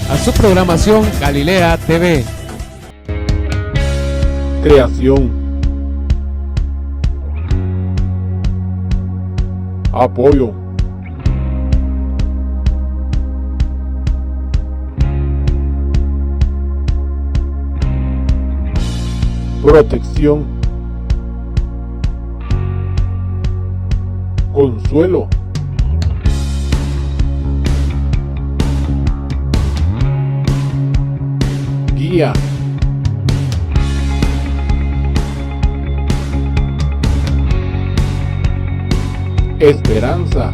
a su programación Galilea TV. Creación. Apoyo. Protección. Consuelo. Guía. Esperanza.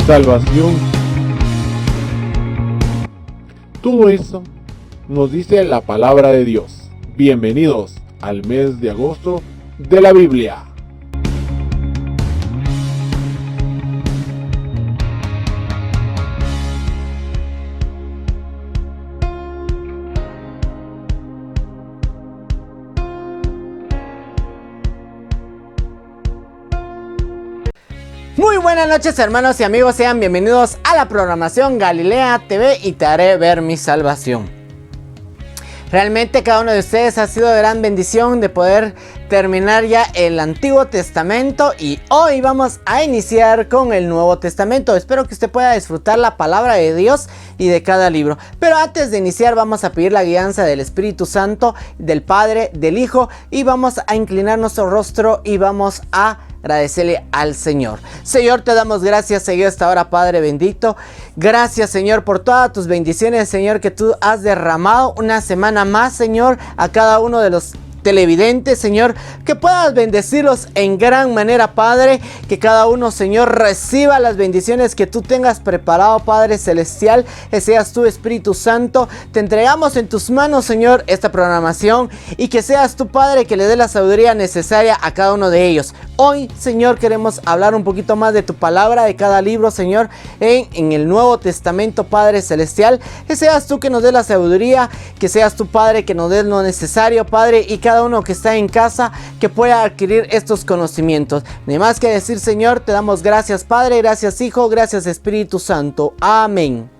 Salvación. Todo eso nos dice la palabra de Dios. Bienvenidos al mes de agosto de la Biblia. Muy buenas noches, hermanos y amigos, sean bienvenidos a la programación Galilea TV y te haré ver mi salvación. Realmente cada uno de ustedes ha sido de gran bendición de poder terminar ya el Antiguo Testamento y hoy vamos a iniciar con el Nuevo Testamento. Espero que usted pueda disfrutar la palabra de Dios y de cada libro. Pero antes de iniciar vamos a pedir la guianza del Espíritu Santo, del Padre, del Hijo, y vamos a inclinar nuestro rostro y vamos a agradecerle al Señor. Señor, te damos gracias, Señor, esta hora, Padre bendito. Gracias, Señor, por todas tus bendiciones, Señor, que tú has derramado una semana más, Señor, a cada uno de los televidentes, Señor, que puedas bendecirlos en gran manera, Padre, que cada uno, Señor, reciba las bendiciones que tú tengas preparado, Padre celestial, que seas tú, Espíritu Santo. Te entregamos en tus manos, Señor, esta programación y que seas tú, Padre, que le dé la sabiduría necesaria a cada uno de ellos. Hoy, Señor, queremos hablar un poquito más de tu palabra, de cada libro, Señor, en el Nuevo Testamento, Padre celestial, que seas tú que nos dé la sabiduría, que seas tú, Padre, que nos dé lo necesario, Padre, y cada uno que está en casa que pueda adquirir estos conocimientos. Ni más que decir, Señor, te damos gracias, Padre, gracias, Hijo, gracias, Espíritu Santo. Amén.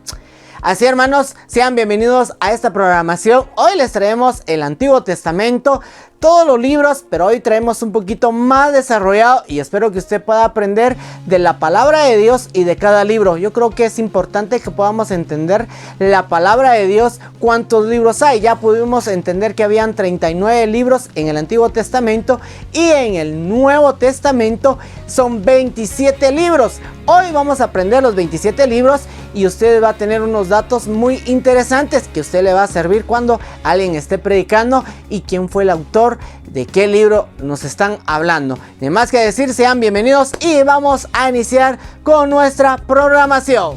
Así, hermanos, sean bienvenidos a esta programación. Hoy les traemos el Antiguo Testamento, todos los libros, pero hoy traemos un poquito más desarrollado y espero que usted pueda aprender de la palabra de Dios y de cada libro. Yo creo que es importante que podamos entender la palabra de Dios, cuántos libros hay. Ya pudimos entender que habían 39 libros en el Antiguo Testamento y en el Nuevo Testamento son 27 libros. Hoy vamos a aprender los 27 libros y usted va a tener unos datos muy interesantes que a usted le va a servir cuando alguien esté predicando y quién fue el autor, de qué libro nos están hablando. Ni más que decir, sean bienvenidos y vamos a iniciar con nuestra programación.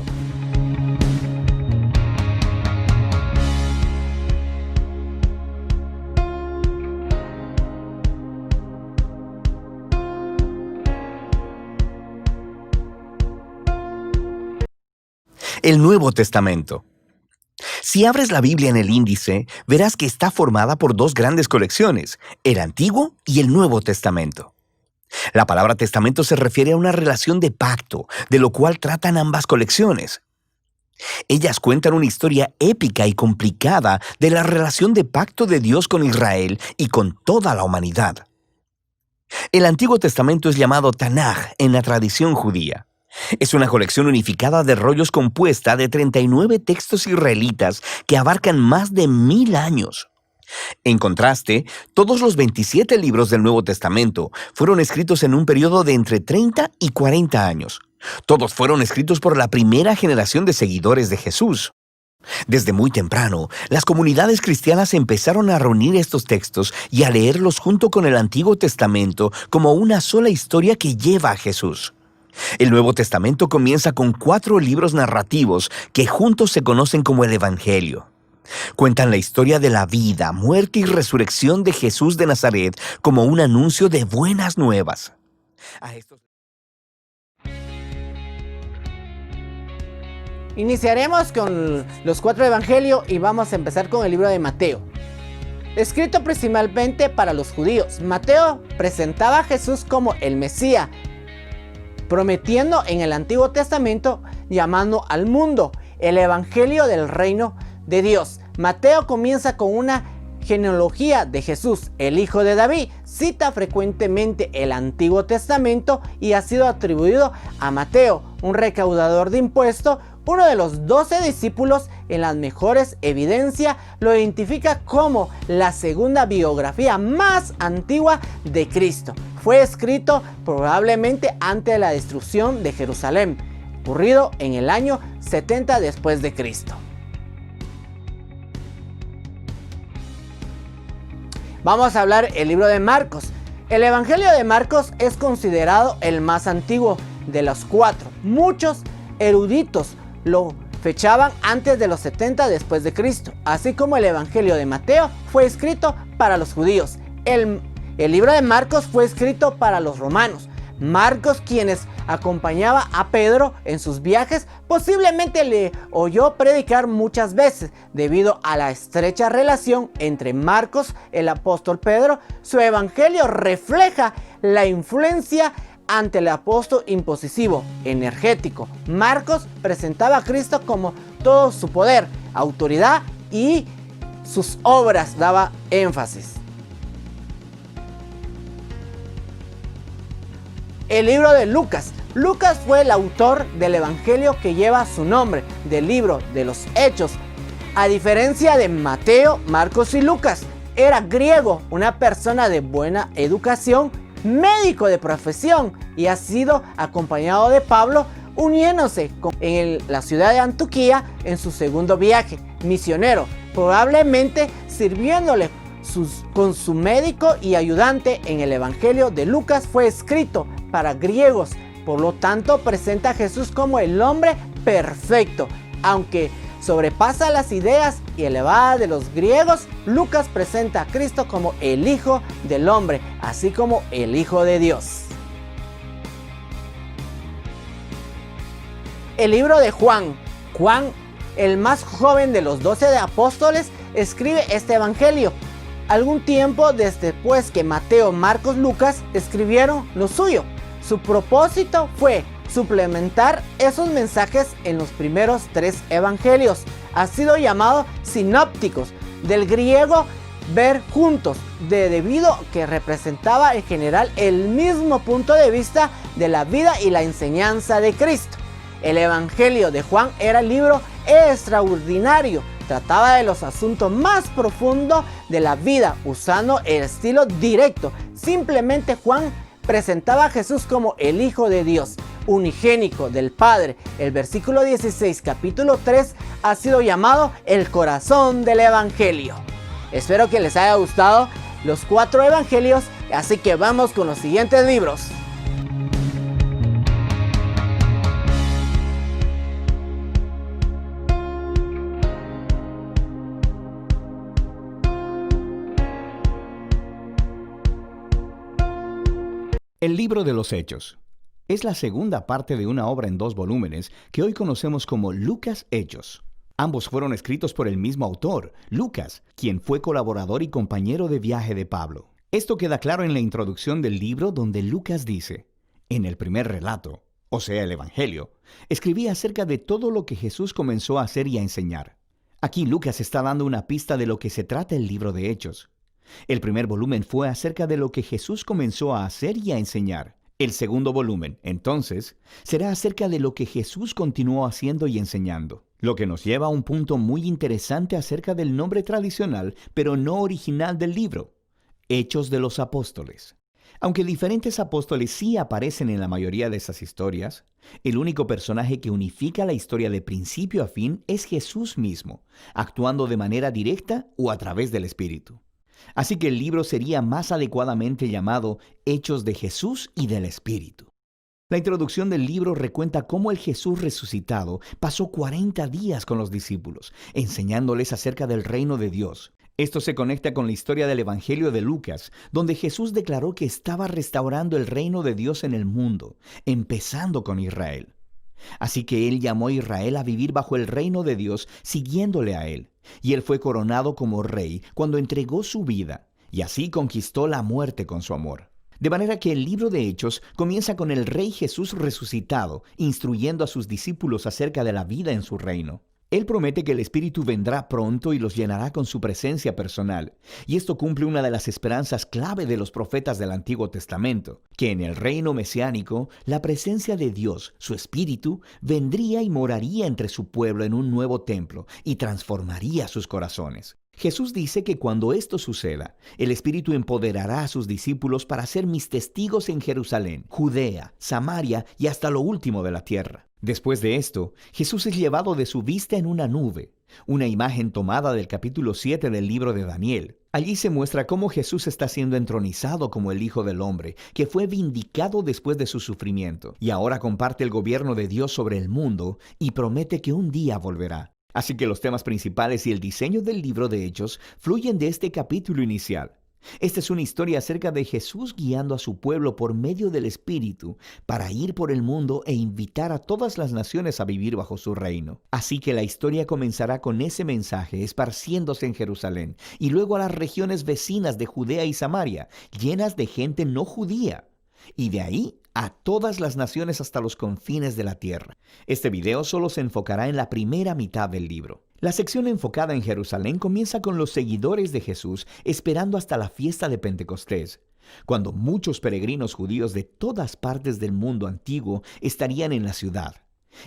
El Nuevo Testamento. Si abres la Biblia en el índice, verás que está formada por dos grandes colecciones, el Antiguo y el Nuevo Testamento. La palabra testamento se refiere a una relación de pacto, de lo cual tratan ambas colecciones. Ellas cuentan una historia épica y complicada de la relación de pacto de Dios con Israel y con toda la humanidad. El Antiguo Testamento es llamado Tanaj en la tradición judía. Es una colección unificada de rollos compuesta de 39 textos israelitas que abarcan más de 1000 años. En contraste, todos los 27 libros del Nuevo Testamento fueron escritos en un periodo de entre 30 y 40 años. Todos fueron escritos por la primera generación de seguidores de Jesús. Desde muy temprano, las comunidades cristianas empezaron a reunir estos textos y a leerlos junto con el Antiguo Testamento como una sola historia que lleva a Jesús. El Nuevo Testamento comienza con 4 libros narrativos que juntos se conocen como el Evangelio. Cuentan la historia de la vida, muerte y resurrección de Jesús de Nazaret como un anuncio de buenas nuevas. Iniciaremos con los 4 evangelios y vamos a empezar con el libro de Mateo. Escrito principalmente para los judíos, Mateo presentaba a Jesús como el Mesías, prometiendo en el Antiguo Testamento, llamando al mundo el Evangelio del Reino de Dios. Mateo comienza con una genealogía de Jesús, el hijo de David. Cita frecuentemente el Antiguo Testamento y ha sido atribuido a Mateo, un recaudador de impuestos. Uno de los 12 discípulos, en las mejores evidencias, lo identifica como la segunda biografía más antigua de Cristo. Fue escrito probablemente antes de la destrucción de Jerusalén, ocurrido en el año 70 después de Cristo. Vamos a hablar el libro de Marcos. El Evangelio de Marcos es considerado el más antiguo de los 4. Muchos eruditos lo fechaban antes de los 70 después de Cristo, así como el Evangelio de Mateo fue escrito para los judíos. El libro de Marcos fue escrito para los romanos. Marcos, quienes acompañaba a Pedro en sus viajes, posiblemente le oyó predicar muchas veces. Debido a la estrecha relación entre Marcos, el apóstol Pedro, su evangelio refleja la influencia ante el apóstol impositivo, energético. Marcos presentaba a Cristo como todo su poder, autoridad, y sus obras daba énfasis. El libro de Lucas. Lucas fue el autor del evangelio que lleva su nombre, del libro de los Hechos. A diferencia de Mateo, Marcos y Lucas, era griego, una persona de buena educación, médico de profesión, y ha sido acompañado de Pablo, uniéndose en la ciudad de Antioquía en su segundo viaje misionero, probablemente sirviéndole con su médico y ayudante. En el evangelio de Lucas fue escrito para griegos, por lo tanto presenta a Jesús como el hombre perfecto. Aunque sobrepasa las ideas y elevadas de los griegos, Lucas presenta a Cristo como el Hijo del Hombre, así como el Hijo de Dios. El libro de Juan. Juan, el más joven de los 12 apóstoles, escribe este evangelio algún tiempo después que Mateo, Marcos, Lucas escribieron lo suyo. Su propósito fue suplementar esos mensajes en los primeros 3 evangelios. Ha sido llamado sinópticos, del griego ver juntos, debido a que representaba en general el mismo punto de vista de la vida y la enseñanza de Cristo. El evangelio de Juan era el libro extraordinario. Trataba de los asuntos más profundos de la vida, usando el estilo directo. Simplemente Juan presentaba a Jesús como el Hijo de Dios, unigénico del Padre. El versículo 16, capítulo 3, ha sido llamado el corazón del evangelio. Espero que les haya gustado los 4 evangelios, así que vamos con los siguientes libros. El libro de los Hechos es la segunda parte de una obra en 2 volúmenes que hoy conocemos como Lucas Hechos. Ambos fueron escritos por el mismo autor, Lucas, quien fue colaborador y compañero de viaje de Pablo. Esto queda claro en la introducción del libro, donde Lucas dice: en el primer relato, o sea el Evangelio, escribí acerca de todo lo que Jesús comenzó a hacer y a enseñar. Aquí Lucas está dando una pista de lo que se trata el libro de Hechos. El primer volumen fue acerca de lo que Jesús comenzó a hacer y a enseñar. El segundo volumen, entonces, será acerca de lo que Jesús continuó haciendo y enseñando. Lo que nos lleva a un punto muy interesante acerca del nombre tradicional, pero no original del libro: Hechos de los Apóstoles. Aunque diferentes apóstoles sí aparecen en la mayoría de esas historias, el único personaje que unifica la historia de principio a fin es Jesús mismo, actuando de manera directa o a través del Espíritu. Así que el libro sería más adecuadamente llamado Hechos de Jesús y del Espíritu. La introducción del libro recuenta cómo el Jesús resucitado pasó 40 días con los discípulos, enseñándoles acerca del reino de Dios. Esto se conecta con la historia del Evangelio de Lucas, donde Jesús declaró que estaba restaurando el reino de Dios en el mundo, empezando con Israel. Así que él llamó a Israel a vivir bajo el reino de Dios, siguiéndole a él. Y él fue coronado como rey cuando entregó su vida, y así conquistó la muerte con su amor. De manera que el libro de Hechos comienza con el Rey Jesús resucitado, instruyendo a sus discípulos acerca de la vida en su reino. Él promete que el Espíritu vendrá pronto y los llenará con su presencia personal. Y esto cumple una de las esperanzas clave de los profetas del Antiguo Testamento, que en el reino mesiánico, la presencia de Dios, su Espíritu, vendría y moraría entre su pueblo en un nuevo templo y transformaría sus corazones. Jesús dice que cuando esto suceda, el Espíritu empoderará a sus discípulos para ser mis testigos en Jerusalén, Judea, Samaria y hasta lo último de la tierra. Después de esto, Jesús es llevado de su vista en una nube, una imagen tomada del capítulo 7 del libro de Daniel. Allí se muestra cómo Jesús está siendo entronizado como el Hijo del Hombre, que fue vindicado después de su sufrimiento, y ahora comparte el gobierno de Dios sobre el mundo y promete que un día volverá. Así que los temas principales y el diseño del libro de Hechos fluyen de este capítulo inicial. Esta es una historia acerca de Jesús guiando a su pueblo por medio del Espíritu para ir por el mundo e invitar a todas las naciones a vivir bajo su reino. Así que la historia comenzará con ese mensaje esparciéndose en Jerusalén y luego a las regiones vecinas de Judea y Samaria, llenas de gente no judía. Y de ahí a todas las naciones hasta los confines de la tierra. Este video solo se enfocará en la primera mitad del libro. La sección enfocada en Jerusalén comienza con los seguidores de Jesús esperando hasta la fiesta de Pentecostés, cuando muchos peregrinos judíos de todas partes del mundo antiguo estarían en la ciudad.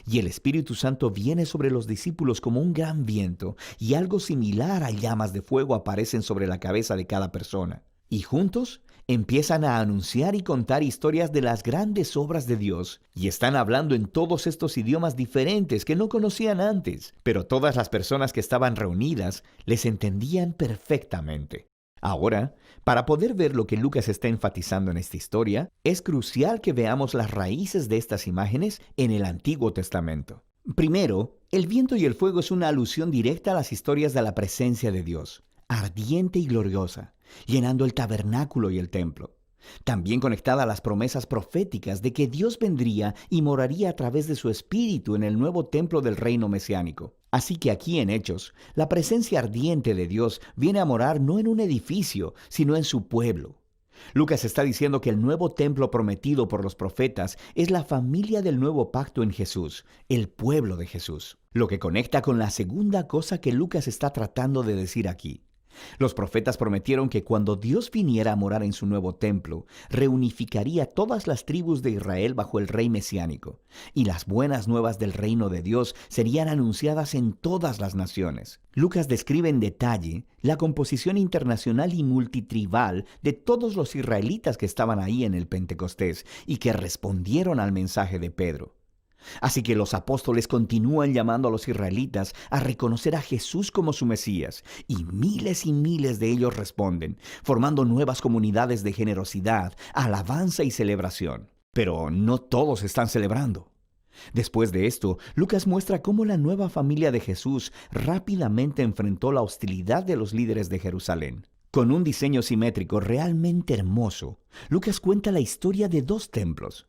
Y el Espíritu Santo viene sobre los discípulos como un gran viento, y algo similar a llamas de fuego aparecen sobre la cabeza de cada persona. Y juntos empiezan a anunciar y contar historias de las grandes obras de Dios, y están hablando en todos estos idiomas diferentes que no conocían antes, pero todas las personas que estaban reunidas les entendían perfectamente. Ahora, para poder ver lo que Lucas está enfatizando en esta historia, es crucial que veamos las raíces de estas imágenes en el Antiguo Testamento. Primero, el viento y el fuego es una alusión directa a las historias de la presencia de Dios, ardiente y gloriosa, llenando el tabernáculo y el templo. También conectada a las promesas proféticas de que Dios vendría y moraría a través de su Espíritu en el nuevo templo del reino mesiánico. Así que aquí en Hechos, la presencia ardiente de Dios viene a morar no en un edificio, sino en su pueblo. Lucas está diciendo que el nuevo templo prometido por los profetas es la familia del nuevo pacto en Jesús, el pueblo de Jesús. Lo que conecta con la segunda cosa que Lucas está tratando de decir aquí. Los profetas prometieron que cuando Dios viniera a morar en su nuevo templo, reunificaría todas las tribus de Israel bajo el rey mesiánico, y las buenas nuevas del reino de Dios serían anunciadas en todas las naciones. Lucas describe en detalle la composición internacional y multitribal de todos los israelitas que estaban ahí en el Pentecostés y que respondieron al mensaje de Pedro. Así que los apóstoles continúan llamando a los israelitas a reconocer a Jesús como su Mesías, y miles de ellos responden, formando nuevas comunidades de generosidad, alabanza y celebración. Pero no todos están celebrando. Después de esto, Lucas muestra cómo la nueva familia de Jesús rápidamente enfrentó la hostilidad de los líderes de Jerusalén. Con un diseño simétrico realmente hermoso, Lucas cuenta la historia de dos templos.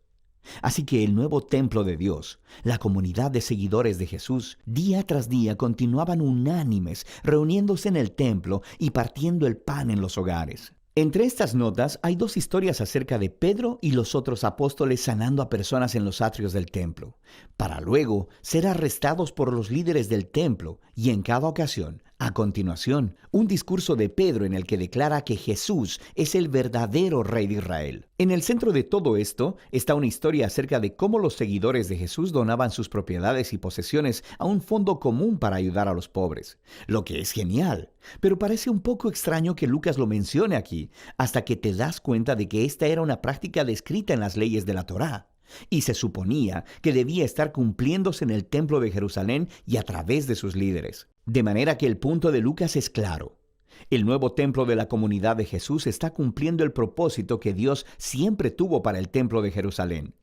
Así que el nuevo templo de Dios, la comunidad de seguidores de Jesús, día tras día continuaban unánimes, reuniéndose en el templo y partiendo el pan en los hogares. Entre estas notas hay dos historias acerca de Pedro y los otros apóstoles sanando a personas en los atrios del templo, para luego ser arrestados por los líderes del templo y en cada ocasión, a continuación, un discurso de Pedro en el que declara que Jesús es el verdadero Rey de Israel. En el centro de todo esto está una historia acerca de cómo los seguidores de Jesús donaban sus propiedades y posesiones a un fondo común para ayudar a los pobres, lo que es genial, pero parece un poco extraño que Lucas lo mencione aquí, hasta que te das cuenta de que esta era una práctica descrita en las leyes de la Torá, y se suponía que debía estar cumpliéndose en el templo de Jerusalén y a través de sus líderes. De manera que el punto de Lucas es claro. El nuevo templo de la comunidad de Jesús está cumpliendo el propósito que Dios siempre tuvo para el templo de Jerusalén.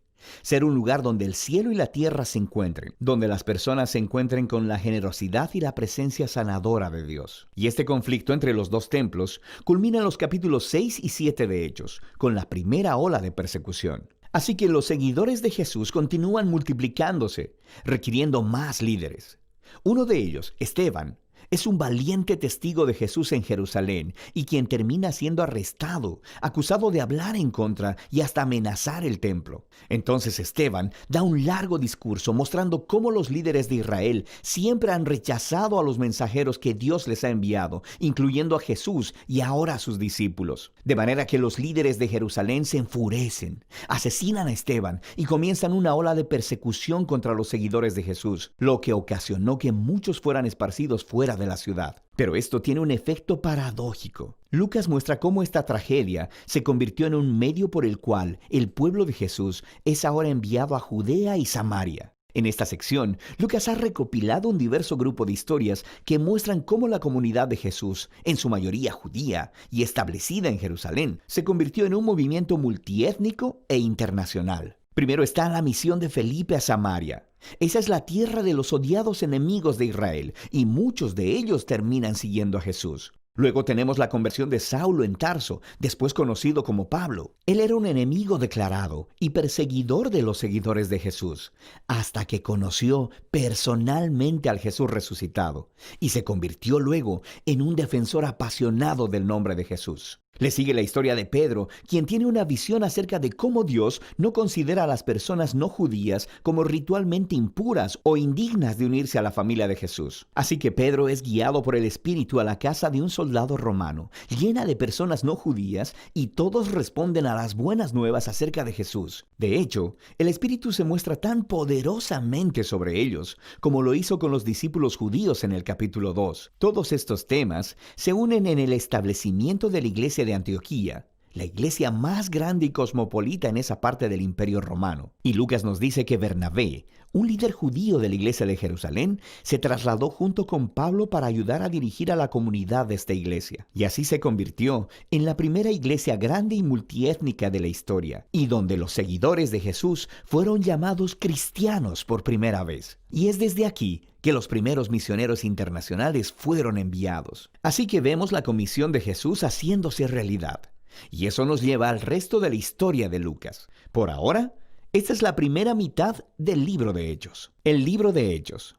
Ser un lugar donde el cielo y la tierra se encuentren, donde las personas se encuentren con la generosidad y la presencia sanadora de Dios. Y este conflicto entre los dos templos culmina en los capítulos 6 y 7 de Hechos, con la primera ola de persecución. Así que los seguidores de Jesús continúan multiplicándose, requiriendo más líderes. Uno de ellos, Esteban, Es un valiente testigo de Jesús en Jerusalén y quien termina siendo arrestado, acusado de hablar en contra y hasta amenazar el templo. Entonces Esteban da un largo discurso mostrando cómo los líderes de Israel siempre han rechazado a los mensajeros que Dios les ha enviado, incluyendo a Jesús y ahora a sus discípulos. De manera que los líderes de Jerusalén se enfurecen, asesinan a Esteban y comienzan una ola de persecución contra los seguidores de Jesús, lo que ocasionó que muchos fueran esparcidos fuera de la ciudad. Pero esto tiene un efecto paradójico. Lucas muestra cómo esta tragedia se convirtió en un medio por el cual el pueblo de Jesús es ahora enviado a Judea y Samaria. En esta sección, Lucas ha recopilado un diverso grupo de historias que muestran cómo la comunidad de Jesús, en su mayoría judía y establecida en Jerusalén, se convirtió en un movimiento multiétnico e internacional. Primero está la misión de Felipe a Samaria. Esa es la tierra de los odiados enemigos de Israel, y muchos de ellos terminan siguiendo a Jesús. Luego tenemos la conversión de Saulo en Tarso, después conocido como Pablo. Él era un enemigo declarado y perseguidor de los seguidores de Jesús, hasta que conoció personalmente al Jesús resucitado y se convirtió luego en un defensor apasionado del nombre de Jesús. Le sigue la historia de Pedro, quien tiene una visión acerca de cómo Dios no considera a las personas no judías como ritualmente impuras o indignas de unirse a la familia de Jesús. Así que Pedro es guiado por el Espíritu a la casa de un soldado romano, llena de personas no judías, y todos responden a las buenas nuevas acerca de Jesús. De hecho, el Espíritu se muestra tan poderosamente sobre ellos, como lo hizo con los discípulos judíos en el capítulo 2. Todos estos temas se unen en el establecimiento de la iglesia de Antioquía, la iglesia más grande y cosmopolita en esa parte del Imperio Romano. Y Lucas nos dice que Bernabé, un líder judío de la iglesia de Jerusalén, se trasladó junto con Pablo para ayudar a dirigir a la comunidad de esta iglesia. Y así se convirtió en la primera iglesia grande y multiétnica de la historia, y donde los seguidores de Jesús fueron llamados cristianos por primera vez. Y es desde aquí que los primeros misioneros internacionales fueron enviados. Así que vemos la comisión de Jesús haciéndose realidad. Y eso nos lleva al resto de la historia de Lucas. Por ahora, esta es la primera mitad del libro de Hechos. El libro de Hechos.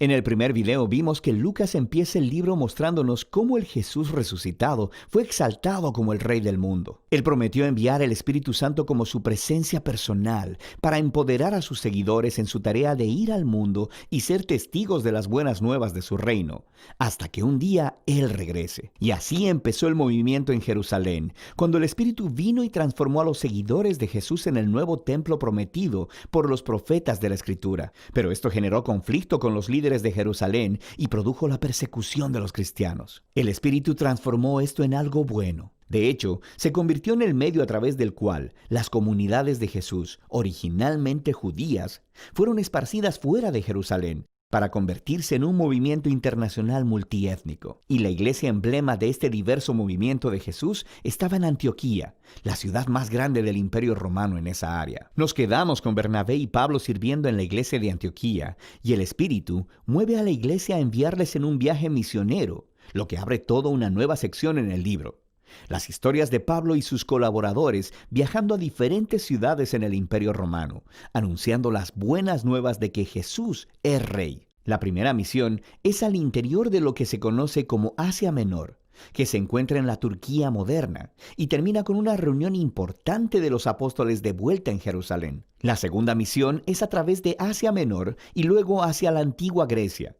En el primer video vimos que Lucas empieza el libro mostrándonos cómo el Jesús resucitado fue exaltado como el Rey del mundo. Él prometió enviar el Espíritu Santo como su presencia personal para empoderar a sus seguidores en su tarea de ir al mundo y ser testigos de las buenas nuevas de su reino, hasta que un día Él regrese. Y así empezó el movimiento en Jerusalén, cuando el Espíritu vino y transformó a los seguidores de Jesús en el nuevo templo prometido por los profetas de la Escritura. Pero esto generó conflicto con los líderes de Jerusalén y produjo la persecución de los cristianos. El Espíritu transformó esto en algo bueno. De hecho, se convirtió en el medio a través del cual las comunidades de Jesús, originalmente judías, fueron esparcidas fuera de Jerusalén para convertirse en un movimiento internacional multiétnico. Y la iglesia emblema de este diverso movimiento de Jesús estaba en Antioquía, la ciudad más grande del Imperio Romano en esa área. Nos quedamos con Bernabé y Pablo sirviendo en la iglesia de Antioquía, y el Espíritu mueve a la iglesia a enviarles en un viaje misionero, lo que abre toda una nueva sección en el libro. Las historias de Pablo y sus colaboradores viajando a diferentes ciudades en el Imperio Romano, anunciando las buenas nuevas de que Jesús es Rey. La primera misión es al interior de lo que se conoce como Asia Menor, que se encuentra en la Turquía moderna, y termina con una reunión importante de los apóstoles de vuelta en Jerusalén. La segunda misión es a través de Asia Menor y luego hacia la antigua Grecia.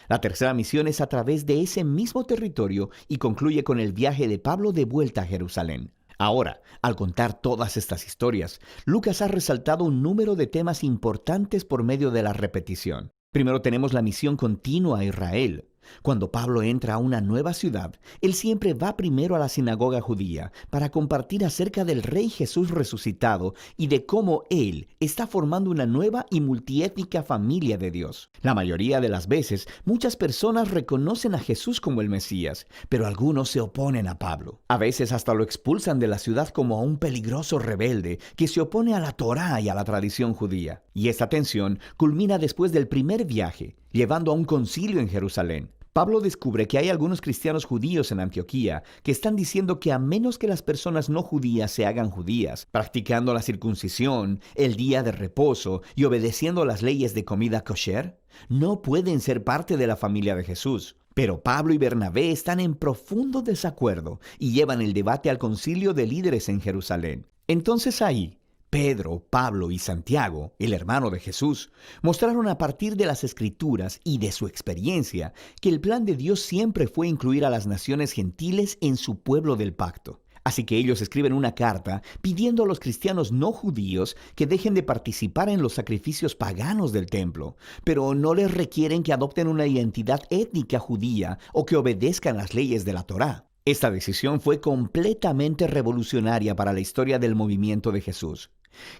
La tercera misión es a través de ese mismo territorio y concluye con el viaje de Pablo de vuelta a Jerusalén. Ahora, al contar todas estas historias, Lucas ha resaltado un número de temas importantes por medio de la repetición. Primero tenemos la misión continua a Israel. Cuando Pablo entra a una nueva ciudad, él siempre va primero a la sinagoga judía para compartir acerca del Rey Jesús resucitado y de cómo Él está formando una nueva y multiétnica familia de Dios. La mayoría de las veces, muchas personas reconocen a Jesús como el Mesías, pero algunos se oponen a Pablo. A veces hasta lo expulsan de la ciudad como a un peligroso rebelde que se opone a la Torá y a la tradición judía. Y esta tensión culmina después del primer viaje, llevando a un concilio en Jerusalén. Pablo descubre que hay algunos cristianos judíos en Antioquía que están diciendo que a menos que las personas no judías se hagan judías, practicando la circuncisión, el día de reposo y obedeciendo las leyes de comida kosher, no pueden ser parte de la familia de Jesús. Pero Pablo y Bernabé están en profundo desacuerdo y llevan el debate al concilio de líderes en Jerusalén. Entonces ahí, Pedro, Pablo y Santiago, el hermano de Jesús, mostraron a partir de las Escrituras y de su experiencia que el plan de Dios siempre fue incluir a las naciones gentiles en su pueblo del pacto. Así que ellos escriben una carta pidiendo a los cristianos no judíos que dejen de participar en los sacrificios paganos del templo, pero no les requieren que adopten una identidad étnica judía o que obedezcan las leyes de la Torá. Esta decisión fue completamente revolucionaria para la historia del movimiento de Jesús.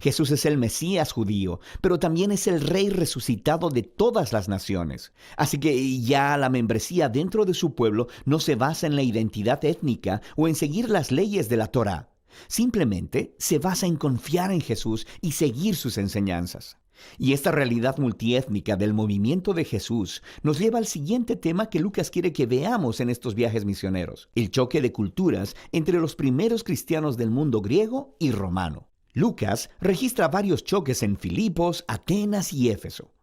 Jesús es el Mesías judío, pero también es el Rey resucitado de todas las naciones. Así que ya la membresía dentro de su pueblo no se basa en la identidad étnica o en seguir las leyes de la Torá. Simplemente se basa en confiar en Jesús y seguir sus enseñanzas. Y esta realidad multiétnica del movimiento de Jesús nos lleva al siguiente tema que Lucas quiere que veamos en estos viajes misioneros: el choque de culturas entre los primeros cristianos del mundo griego y romano. Lucas registra varios choques en Filipos, Atenas y Éfeso.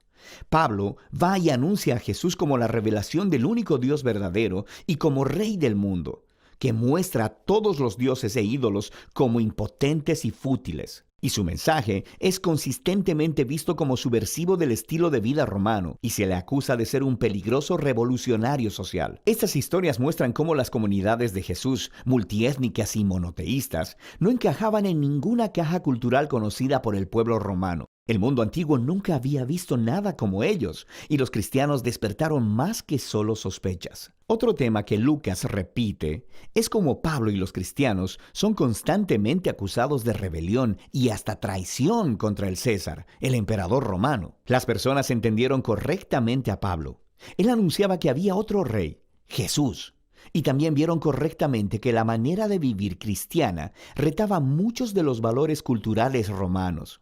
Pablo va y anuncia a Jesús como la revelación del único Dios verdadero y como Rey del mundo, que muestra a todos los dioses e ídolos como impotentes y fútiles. Y su mensaje es consistentemente visto como subversivo del estilo de vida romano y se le acusa de ser un peligroso revolucionario social. Estas historias muestran cómo las comunidades de Jesús, multiétnicas y monoteístas, no encajaban en ninguna caja cultural conocida por el pueblo romano. El mundo antiguo nunca había visto nada como ellos, y los cristianos despertaron más que solo sospechas. Otro tema que Lucas repite es cómo Pablo y los cristianos son constantemente acusados de rebelión y hasta traición contra el César, el emperador romano. Las personas entendieron correctamente a Pablo. Él anunciaba que había otro rey, Jesús. Y también vieron correctamente que la manera de vivir cristiana retaba muchos de los valores culturales romanos.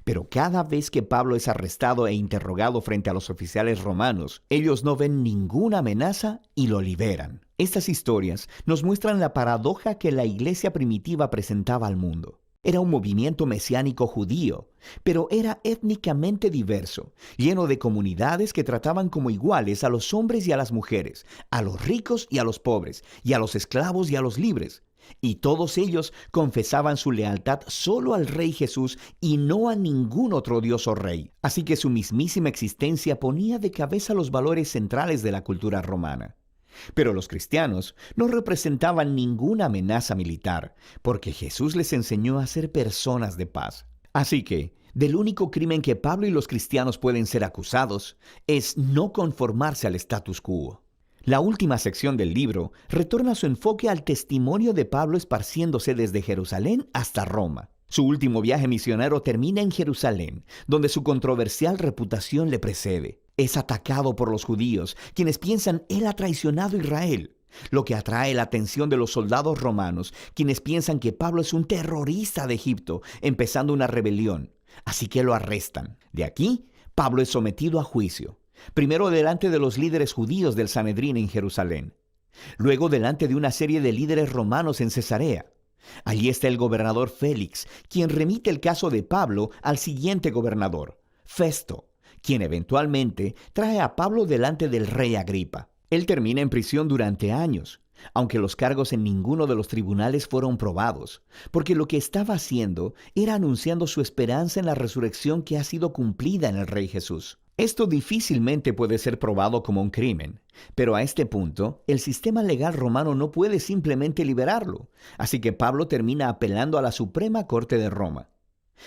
Pero cada vez que Pablo es arrestado e interrogado frente a los oficiales romanos, ellos no ven ninguna amenaza y lo liberan. Estas historias nos muestran la paradoja que la iglesia primitiva presentaba al mundo. Era un movimiento mesiánico judío, pero era étnicamente diverso, lleno de comunidades que trataban como iguales a los hombres y a las mujeres, a los ricos y a los pobres, y a los esclavos y a los libres. Y todos ellos confesaban su lealtad solo al Rey Jesús y no a ningún otro dios o rey. Así que su mismísima existencia ponía de cabeza los valores centrales de la cultura romana. Pero los cristianos no representaban ninguna amenaza militar, porque Jesús les enseñó a ser personas de paz. Así que, del único crimen que Pablo y los cristianos pueden ser acusados es no conformarse al status quo. La última sección del libro retorna su enfoque al testimonio de Pablo esparciéndose desde Jerusalén hasta Roma. Su último viaje misionero termina en Jerusalén, donde su controversial reputación le precede. Es atacado por los judíos, quienes piensan él ha traicionado a Israel, lo que atrae la atención de los soldados romanos, quienes piensan que Pablo es un terrorista de Egipto, empezando una rebelión. Así que lo arrestan. De aquí, Pablo es sometido a juicio. Primero delante de los líderes judíos del Sanedrín en Jerusalén. Luego delante de una serie de líderes romanos en Cesarea. Allí está el gobernador Félix, quien remite el caso de Pablo al siguiente gobernador, Festo, quien eventualmente trae a Pablo delante del rey Agripa. Él termina en prisión durante años, aunque los cargos en ninguno de los tribunales fueron probados, porque lo que estaba haciendo era anunciando su esperanza en la resurrección que ha sido cumplida en el Rey Jesús. Esto difícilmente puede ser probado como un crimen, pero a este punto, el sistema legal romano no puede simplemente liberarlo, así que Pablo termina apelando a la Suprema Corte de Roma.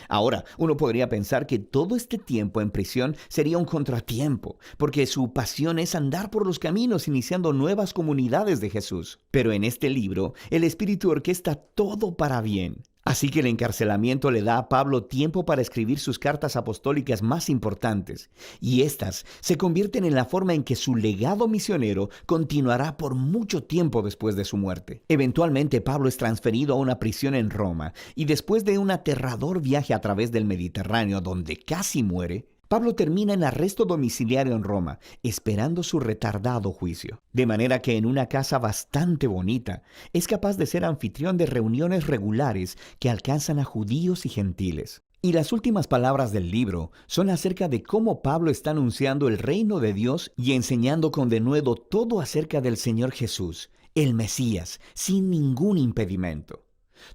Ahora, uno podría pensar que todo este tiempo en prisión sería un contratiempo, porque su pasión es andar por los caminos iniciando nuevas comunidades de Jesús. Pero en este libro, el Espíritu orquesta todo para bien. Así que el encarcelamiento le da a Pablo tiempo para escribir sus cartas apostólicas más importantes, y estas se convierten en la forma en que su legado misionero continuará por mucho tiempo después de su muerte. Eventualmente Pablo es transferido a una prisión en Roma, y después de un aterrador viaje a través del Mediterráneo donde casi muere, Pablo termina en arresto domiciliario en Roma, esperando su retardado juicio. De manera que en una casa bastante bonita, es capaz de ser anfitrión de reuniones regulares que alcanzan a judíos y gentiles. Y las últimas palabras del libro son acerca de cómo Pablo está anunciando el reino de Dios y enseñando con denuedo todo acerca del Señor Jesús, el Mesías, sin ningún impedimento.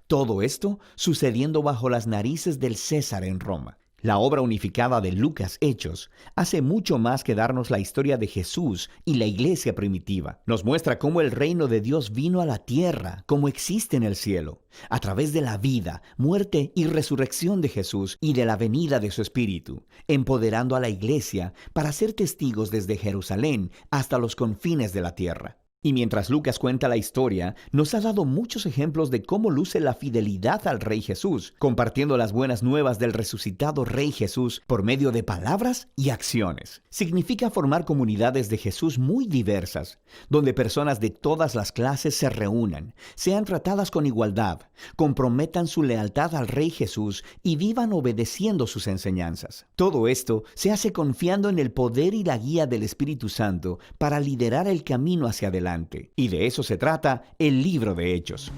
Todo esto sucediendo bajo las narices del César en Roma. La obra unificada de Lucas Hechos hace mucho más que darnos la historia de Jesús y la iglesia primitiva. Nos muestra cómo el reino de Dios vino a la tierra, como existe en el cielo, a través de la vida, muerte y resurrección de Jesús y de la venida de su Espíritu, empoderando a la iglesia para ser testigos desde Jerusalén hasta los confines de la tierra. Y mientras Lucas cuenta la historia, nos ha dado muchos ejemplos de cómo luce la fidelidad al Rey Jesús, compartiendo las buenas nuevas del resucitado Rey Jesús por medio de palabras y acciones. Significa formar comunidades de Jesús muy diversas, donde personas de todas las clases se reúnan, sean tratadas con igualdad, comprometan su lealtad al Rey Jesús y vivan obedeciendo sus enseñanzas. Todo esto se hace confiando en el poder y la guía del Espíritu Santo para liderar el camino hacia adelante. Y de eso se trata el libro de Hechos.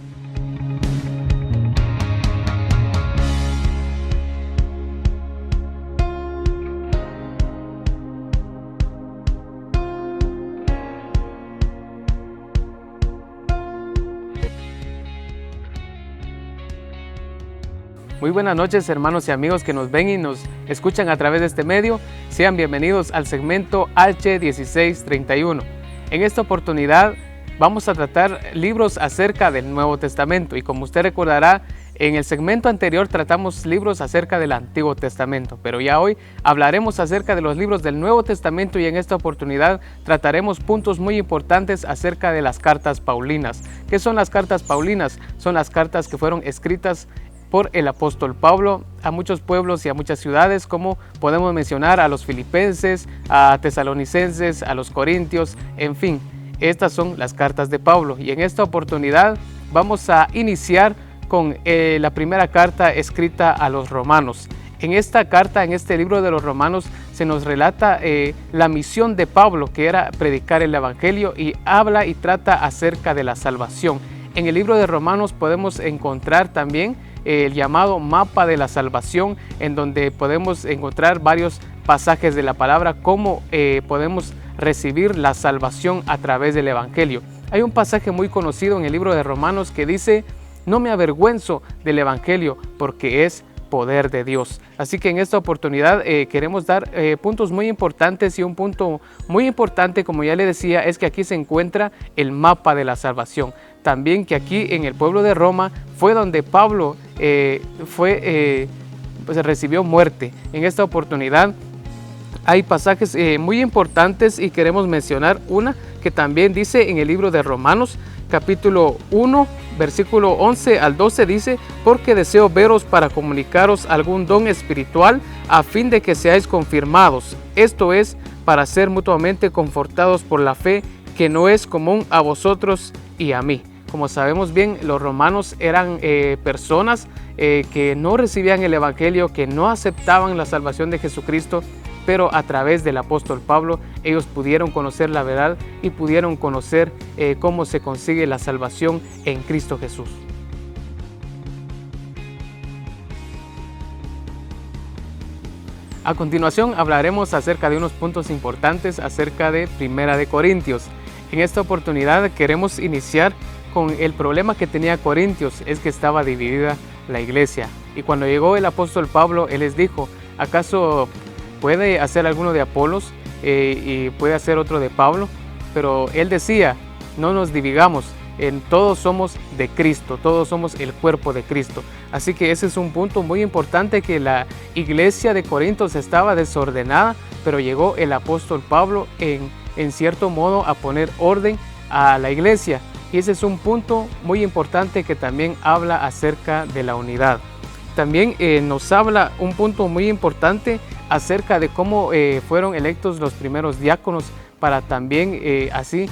Muy buenas noches, hermanos y amigos que nos ven y nos escuchan a través de este medio. Sean bienvenidos al segmento H1631. En esta oportunidad vamos a tratar libros acerca del Nuevo Testamento y como usted recordará, en el segmento anterior tratamos libros acerca del Antiguo Testamento, pero ya hoy hablaremos acerca de los libros del Nuevo Testamento y en esta oportunidad trataremos puntos muy importantes acerca de las cartas paulinas. ¿Qué son las cartas paulinas? Son las cartas que fueron escritas por el apóstol Pablo a muchos pueblos y a muchas ciudades, como podemos mencionar a los filipenses, a tesalonicenses, a los corintios, en fin, estas son las cartas de Pablo. Y en esta oportunidad vamos a iniciar con la primera carta escrita a los romanos. En esta carta, en este libro de los romanos, se nos relata la misión de Pablo, que era predicar el evangelio, y habla y trata acerca de la salvación. En el libro de Romanos podemos encontrar también el llamado mapa de la salvación, en donde podemos encontrar varios pasajes de la palabra, cómo podemos recibir la salvación a través del evangelio. Hay un pasaje muy conocido en el libro de Romanos que dice: no me avergüenzo del evangelio porque es poder de Dios. Así que en esta oportunidad queremos dar puntos muy importantes, y un punto muy importante, como ya le decía, es que aquí se encuentra el mapa de la salvación. También que aquí en el pueblo de Roma fue donde Pablo recibió muerte. En esta oportunidad hay pasajes muy importantes y queremos mencionar una que también dice en el libro de Romanos, capítulo 1, versículo 11 al 12, dice: porque deseo veros para comunicaros algún don espiritual, a fin de que seáis confirmados, esto es, para ser mutuamente confortados por la fe, que no es común a vosotros y a mí. Como sabemos bien, los romanos eran personas que no recibían el evangelio, que no aceptaban la salvación de Jesucristo, pero a través del apóstol Pablo ellos pudieron conocer la verdad y pudieron conocer cómo se consigue la salvación en Cristo Jesús. A continuación hablaremos acerca de unos puntos importantes acerca de Primera de Corintios. En esta oportunidad queremos iniciar con el problema que tenía Corintios, es que estaba dividida la iglesia. Y cuando llegó el apóstol Pablo, él les dijo: ¿acaso puede hacer alguno de Apolos y puede hacer otro de Pablo? Pero él decía: no nos dividamos, todos somos de Cristo, todos somos el cuerpo de Cristo. Así que ese es un punto muy importante, que la iglesia de Corintios estaba desordenada, pero llegó el apóstol Pablo en cierto modo a poner orden a la iglesia. Y ese es un punto muy importante que también habla acerca de la unidad. También nos habla un punto muy importante acerca de cómo fueron electos los primeros diáconos para también así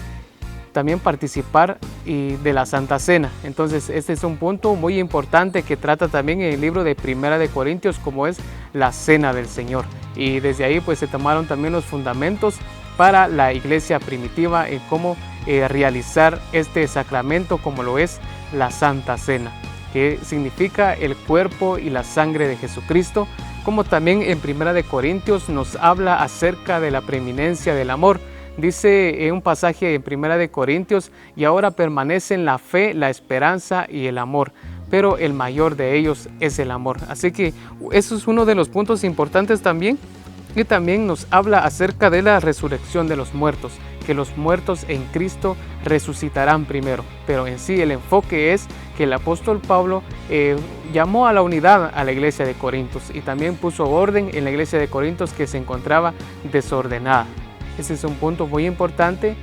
también participar de la Santa Cena. Entonces este es un punto muy importante que trata también en el libro de Primera de Corintios, como es la Cena del Señor. Y desde ahí pues se tomaron también los fundamentos para la iglesia primitiva en cómo realizar este sacramento, como lo es la Santa Cena. que significa el cuerpo y la sangre de Jesucristo, como también en 1 de Corintios nos habla acerca de la preeminencia del amor. Dice en un pasaje en 1 de Corintios, y ahora permanecen la fe, la esperanza y el amor, pero el mayor de ellos es el amor. Así que eso es uno de los puntos importantes también. Y también nos habla acerca de la resurrección de los muertos, que los muertos en Cristo resucitarán primero. Pero en sí el enfoque es que el apóstol Pablo llamó a la unidad a la iglesia de Corintios y también puso orden en la iglesia de Corintios que se encontraba desordenada. Ese es un punto muy importante.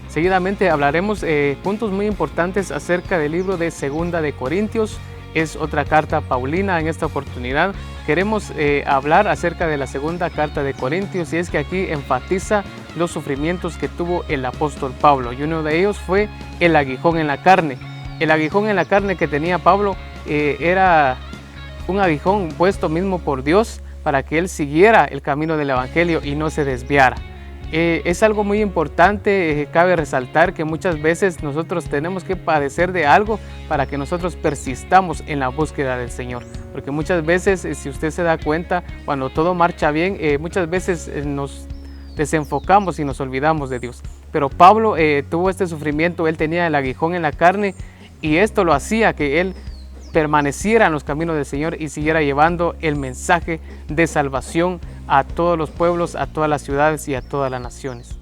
Seguidamente hablaremos puntos muy importantes acerca del libro de Segunda de Corintios. Es otra carta paulina. En esta oportunidad queremos hablar acerca de la segunda carta de Corintios, y es que aquí enfatiza los sufrimientos que tuvo el apóstol Pablo, y uno de ellos fue el aguijón en la carne. El aguijón en la carne que tenía Pablo era un aguijón puesto mismo por Dios para que él siguiera el camino del evangelio y no se desviara. Es algo muy importante, cabe resaltar que muchas veces nosotros tenemos que padecer de algo para que nosotros persistamos en la búsqueda del Señor. Porque muchas veces, si usted se da cuenta, cuando todo marcha bien, muchas veces nos desenfocamos y nos olvidamos de Dios. Pero Pablo tuvo este sufrimiento, él tenía el aguijón en la carne, y esto lo hacía que él permaneciera en los caminos del Señor y siguiera llevando el mensaje de salvación a todos los pueblos, a todas las ciudades y a todas las naciones.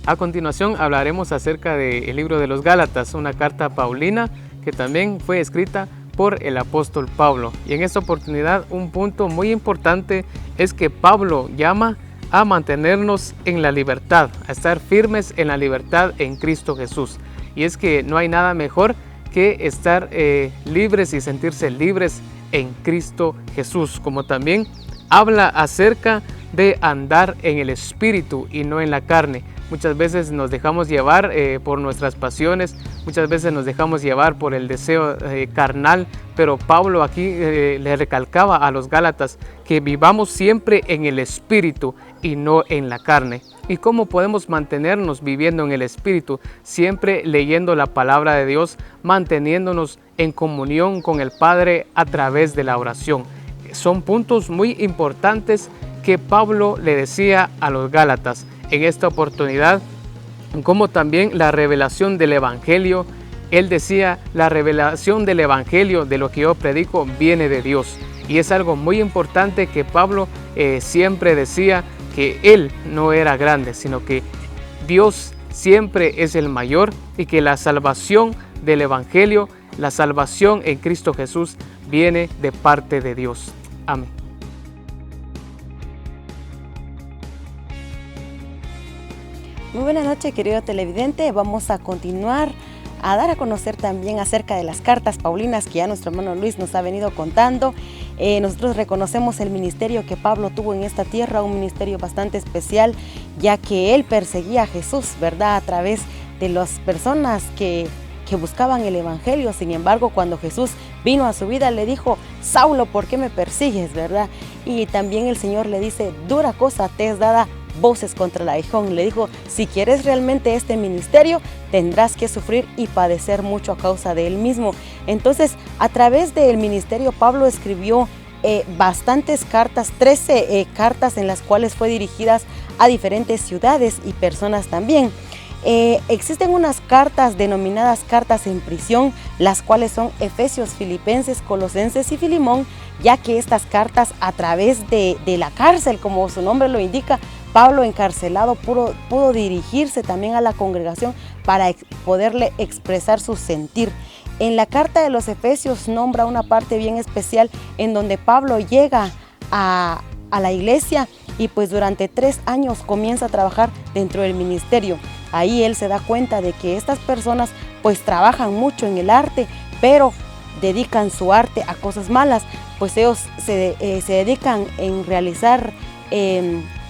A continuación hablaremos acerca del libro de los Gálatas, una carta paulina que también fue escrita por el apóstol Pablo. Y en esta oportunidad un punto muy importante es que Pablo llama a mantenernos en la libertad, a estar firmes en la libertad en Cristo Jesús. Y es que no hay nada mejor que estar libres y sentirse libres en Cristo Jesús, como también habla acerca de andar en el Espíritu y no en la carne. Muchas veces nos dejamos llevar por nuestras pasiones, muchas veces nos dejamos llevar por el deseo carnal, pero Pablo aquí le recalcaba a los Gálatas que vivamos siempre en el Espíritu y no en la carne. ¿Y cómo podemos mantenernos viviendo en el Espíritu? Siempre leyendo la palabra de Dios, manteniéndonos en comunión con el Padre a través de la oración. Son puntos muy importantes que Pablo le decía a los Gálatas en esta oportunidad, como también la revelación del Evangelio. Él decía, la revelación del Evangelio, de lo que yo predico, viene de Dios. Y es algo muy importante que Pablo siempre decía, que él no era grande, sino que Dios siempre es el mayor, y que la salvación del Evangelio, la salvación en Cristo Jesús, viene de parte de Dios. Amén. Muy buenas noches, querido televidente. Vamos a continuar a dar a conocer también acerca de las cartas paulinas que ya nuestro hermano Luis nos ha venido contando. Nosotros reconocemos el ministerio que Pablo tuvo en esta tierra, un ministerio bastante especial, ya que él perseguía a Jesús, ¿verdad?, a través de las personas que buscaban el Evangelio. Sin embargo, cuando Jesús vino a su vida, le dijo: Saulo, ¿por qué me persigues?, ¿verdad? Y también el Señor le dice: dura cosa te es dada voces contra el aguijón. Le dijo: si quieres realmente este ministerio, tendrás que sufrir y padecer mucho a causa de él mismo. Entonces, a través del ministerio, Pablo escribió bastantes cartas, 13 cartas en las cuales fue dirigidas a diferentes ciudades y personas también. Existen unas cartas denominadas cartas en prisión, las cuales son Efesios, Filipenses, Colosenses y Filemón, ya que estas cartas, a través de la cárcel, como su nombre lo indica, Pablo, encarcelado, pudo dirigirse también a la congregación para poderle expresar su sentir. En la carta de los Efesios nombra una parte bien especial en donde Pablo llega a la iglesia y pues durante 3 años comienza a trabajar dentro del ministerio. Ahí él se da cuenta de que estas personas pues trabajan mucho en el arte, pero dedican su arte a cosas malas, pues ellos se dedican en realizar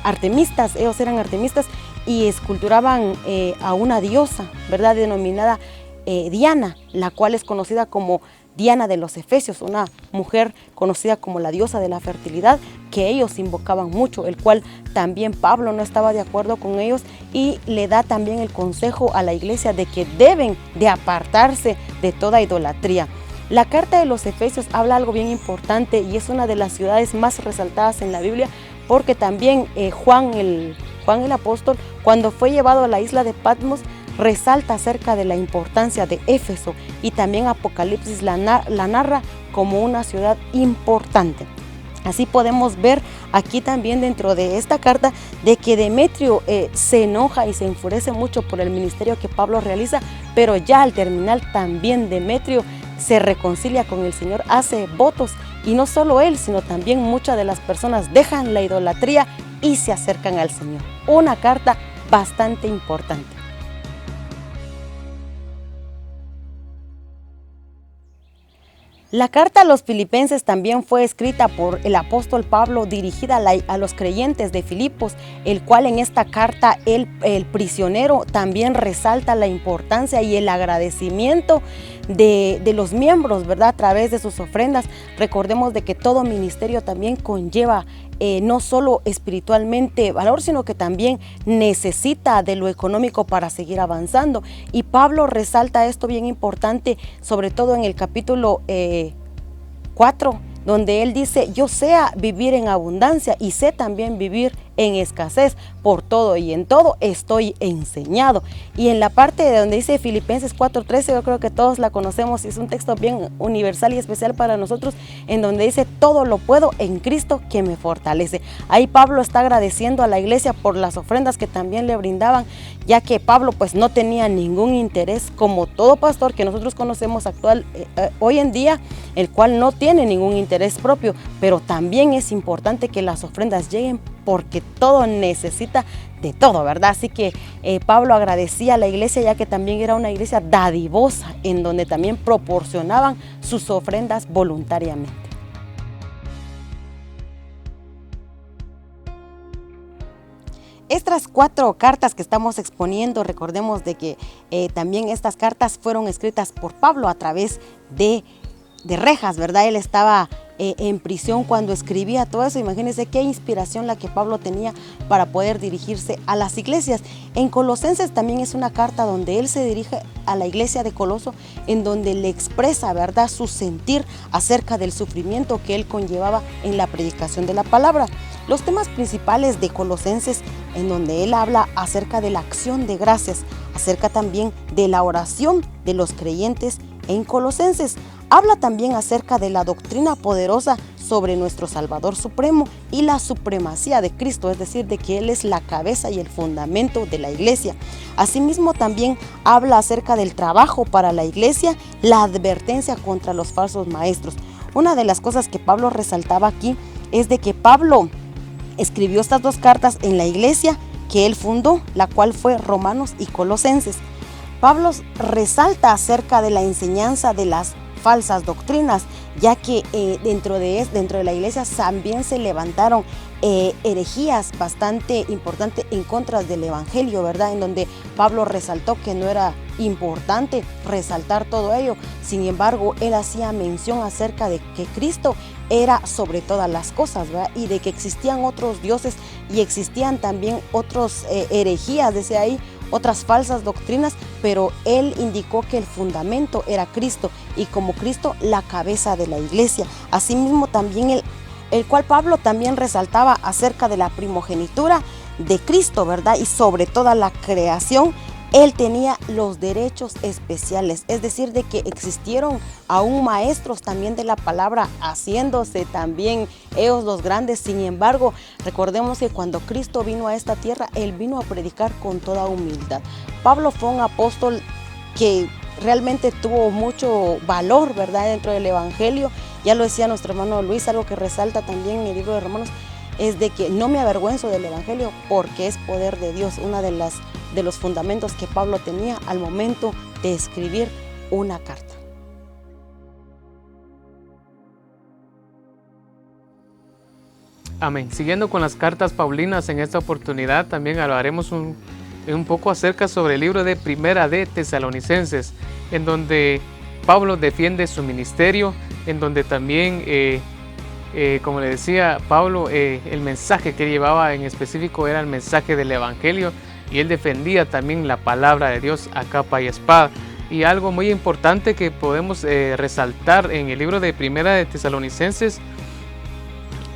artemistas. Ellos eran artemistas y esculturaban a una diosa, ¿verdad?, denominada Diana, la cual es conocida como Diana de los Efesios, una mujer conocida como la diosa de la fertilidad, que ellos invocaban mucho, el cual también Pablo no estaba de acuerdo con ellos y le da también el consejo a la iglesia de que deben de apartarse de toda idolatría. La carta de los Efesios habla algo bien importante y es una de las ciudades más resaltadas en la Biblia, porque también Juan el apóstol, cuando fue llevado a la isla de Patmos, resalta acerca de la importancia de Éfeso, y también Apocalipsis la narra como una ciudad importante. Así podemos ver aquí también dentro de esta carta de que Demetrio se enoja y se enfurece mucho por el ministerio que Pablo realiza, pero ya al terminar también Demetrio se reconcilia con el Señor, hace votos, y no solo él, sino también muchas de las personas dejan la idolatría y se acercan al Señor. Una carta bastante importante. La carta a los Filipenses también fue escrita por el apóstol Pablo, dirigida a los creyentes de Filipos, el cual en esta carta el prisionero también resalta la importancia y el agradecimiento de los miembros, ¿verdad? A través de sus ofrendas. Recordemos de que todo ministerio también conlleva no solo espiritualmente valor, sino que también necesita de lo económico para seguir avanzando. Y Pablo resalta esto bien importante, sobre todo en el capítulo 4, donde él dice: yo sé vivir en abundancia y sé también vivir en escasez, por todo y en todo estoy enseñado. Y en la parte de donde dice Filipenses 4:13, yo creo que todos la conocemos y es un texto bien universal y especial para nosotros, en donde dice: todo lo puedo en Cristo que me fortalece. Ahí Pablo está agradeciendo a la iglesia por las ofrendas que también le brindaban, ya que Pablo pues no tenía ningún interés, como todo pastor que nosotros conocemos hoy en día, el cual no tiene ningún interés propio, pero también es importante que las ofrendas lleguen, porque todo necesita de todo, ¿verdad? Así que Pablo agradecía a la iglesia, ya que también era una iglesia dadivosa, en donde también proporcionaban sus ofrendas voluntariamente. Estas 4 cartas que estamos exponiendo, recordemos de que también estas cartas fueron escritas por Pablo a través de rejas, ¿verdad? Él estaba en prisión cuando escribía todo eso. Imagínense qué inspiración la que Pablo tenía para poder dirigirse a las iglesias. En Colosenses también es una carta donde él se dirige a la iglesia de Coloso, en donde le expresa, ¿verdad?, su sentir acerca del sufrimiento que él conllevaba en la predicación de la palabra. Los temas principales de Colosenses, en donde él habla acerca de la acción de gracias, acerca también de la oración de los creyentes en Colosenses. Habla también acerca de la doctrina poderosa sobre nuestro Salvador Supremo y la supremacía de Cristo, es decir, de que Él es la cabeza y el fundamento de la iglesia. Asimismo, también habla acerca del trabajo para la iglesia, la advertencia contra los falsos maestros. Una de las cosas que Pablo resaltaba aquí es de que Pablo escribió estas 2 cartas en la iglesia que él fundó, la cual fue Romanos y Colosenses. Pablo resalta acerca de la enseñanza de las falsas doctrinas, ya que dentro de la iglesia también se levantaron herejías bastante importantes en contra del evangelio, ¿verdad? En donde Pablo resaltó que no era importante resaltar todo ello. Sin embargo, él hacía mención acerca de que Cristo era sobre todas las cosas, ¿verdad? Y de que existían otros dioses y existían también otros herejías, decía ahí, otras falsas doctrinas, pero él indicó que el fundamento era Cristo, y como Cristo, la cabeza de la iglesia. Asimismo también el cual Pablo también resaltaba acerca de la primogenitura de Cristo, ¿verdad? Y sobre toda la creación, él tenía los derechos especiales, es decir, de que existieron aún maestros también de la palabra, haciéndose también ellos los grandes. Sin embargo, recordemos que cuando Cristo vino a esta tierra, Él vino a predicar con toda humildad. Pablo fue un apóstol que realmente tuvo mucho valor, ¿verdad?, dentro del evangelio. Ya lo decía nuestro hermano Luis, algo que resalta también en el libro de Romanos, es de que no me avergüenzo del evangelio porque es poder de Dios. Una de los fundamentos que Pablo tenía al momento de escribir una carta. Amén. Siguiendo con las cartas paulinas, en esta oportunidad también hablaremos un poco acerca sobre el libro de Primera de Tesalonicenses, en donde Pablo defiende su ministerio, en donde también, como le decía Pablo, el mensaje que llevaba en específico era el mensaje del Evangelio, y él defendía también la palabra de Dios a capa y espada. Y algo muy importante que podemos resaltar en el libro de Primera de Tesalonicenses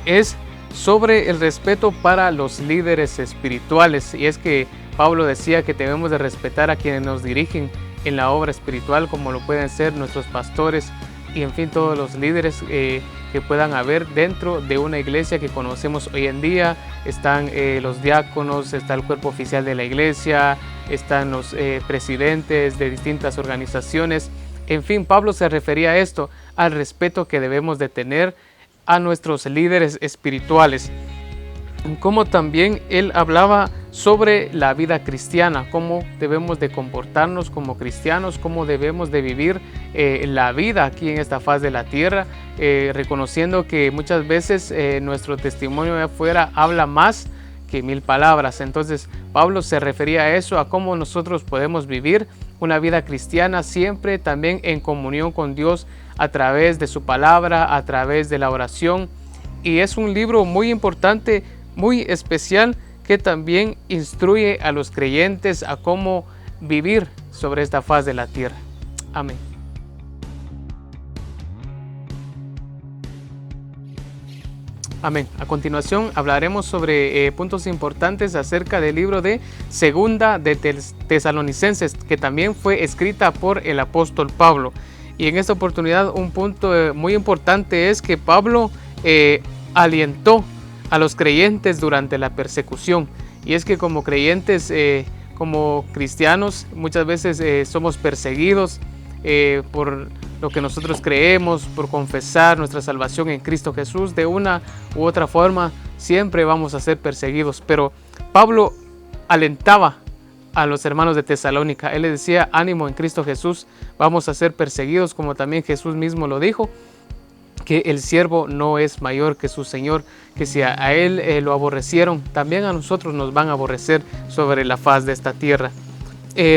es sobre el respeto para los líderes espirituales. Y es que Pablo decía que debemos de respetar a quienes nos dirigen en la obra espiritual, como lo pueden ser nuestros pastores y en fin todos los líderes que puedan haber dentro de una iglesia que conocemos hoy en día. Están los diáconos, está el cuerpo oficial de la iglesia, están los presidentes de distintas organizaciones. En fin, Pablo se refería a esto, al respeto que debemos de tener a nuestros líderes espirituales. Como también él hablaba sobre la vida cristiana, cómo debemos de comportarnos como cristianos, cómo debemos de vivir la vida aquí en esta faz de la tierra, reconociendo que muchas veces nuestro testimonio de afuera habla más que 1000 palabras. Entonces Pablo se refería a eso, a cómo nosotros podemos vivir una vida cristiana siempre también en comunión con Dios a través de su palabra, a través de la oración. Y es un libro muy importante, muy especial, que también instruye a los creyentes a cómo vivir sobre esta faz de la tierra. Amén. Amén. A continuación hablaremos sobre puntos importantes acerca del libro de Segunda de Tesalonicenses, que también fue escrita por el apóstol Pablo. Y en esta oportunidad un punto muy importante es que Pablo alientó a los creyentes durante la persecución. Y es que como creyentes, como cristianos, muchas veces somos perseguidos por lo que nosotros creemos, por confesar nuestra salvación en Cristo Jesús. De una u otra forma siempre vamos a ser perseguidos, pero Pablo alentaba a los hermanos de Tesalónica. Él les decía: ánimo en Cristo Jesús, vamos a ser perseguidos, como también Jesús mismo lo dijo, que el siervo no es mayor que su Señor, que si a él lo aborrecieron, también a nosotros nos van a aborrecer sobre la faz de esta tierra.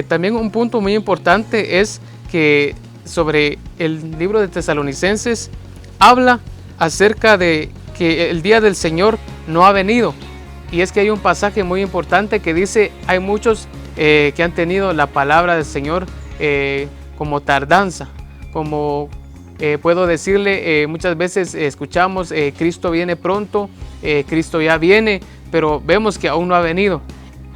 También un punto muy importante es que sobre el libro de Tesalonicenses habla acerca de que el día del Señor no ha venido. Y es que hay un pasaje muy importante que dice: hay muchos que han tenido la palabra del Señor como tardanza, como puedo decirle, muchas veces escuchamos Cristo viene pronto, Cristo ya viene, pero vemos que aún no ha venido.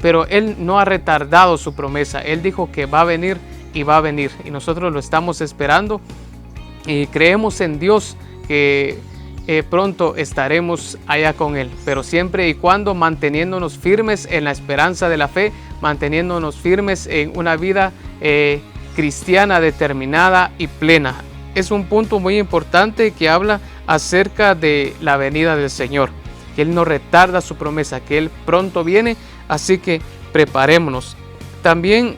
Pero Él no ha retardado su promesa. Él dijo que va a venir y va a venir, y nosotros lo estamos esperando y creemos en Dios que pronto estaremos allá con Él, pero siempre y cuando manteniéndonos firmes en la esperanza de la fe, manteniéndonos firmes en una vida cristiana determinada y plena. Es un punto muy importante que habla acerca de la venida del Señor, que Él no retarda su promesa, que Él pronto viene, así que preparémonos. También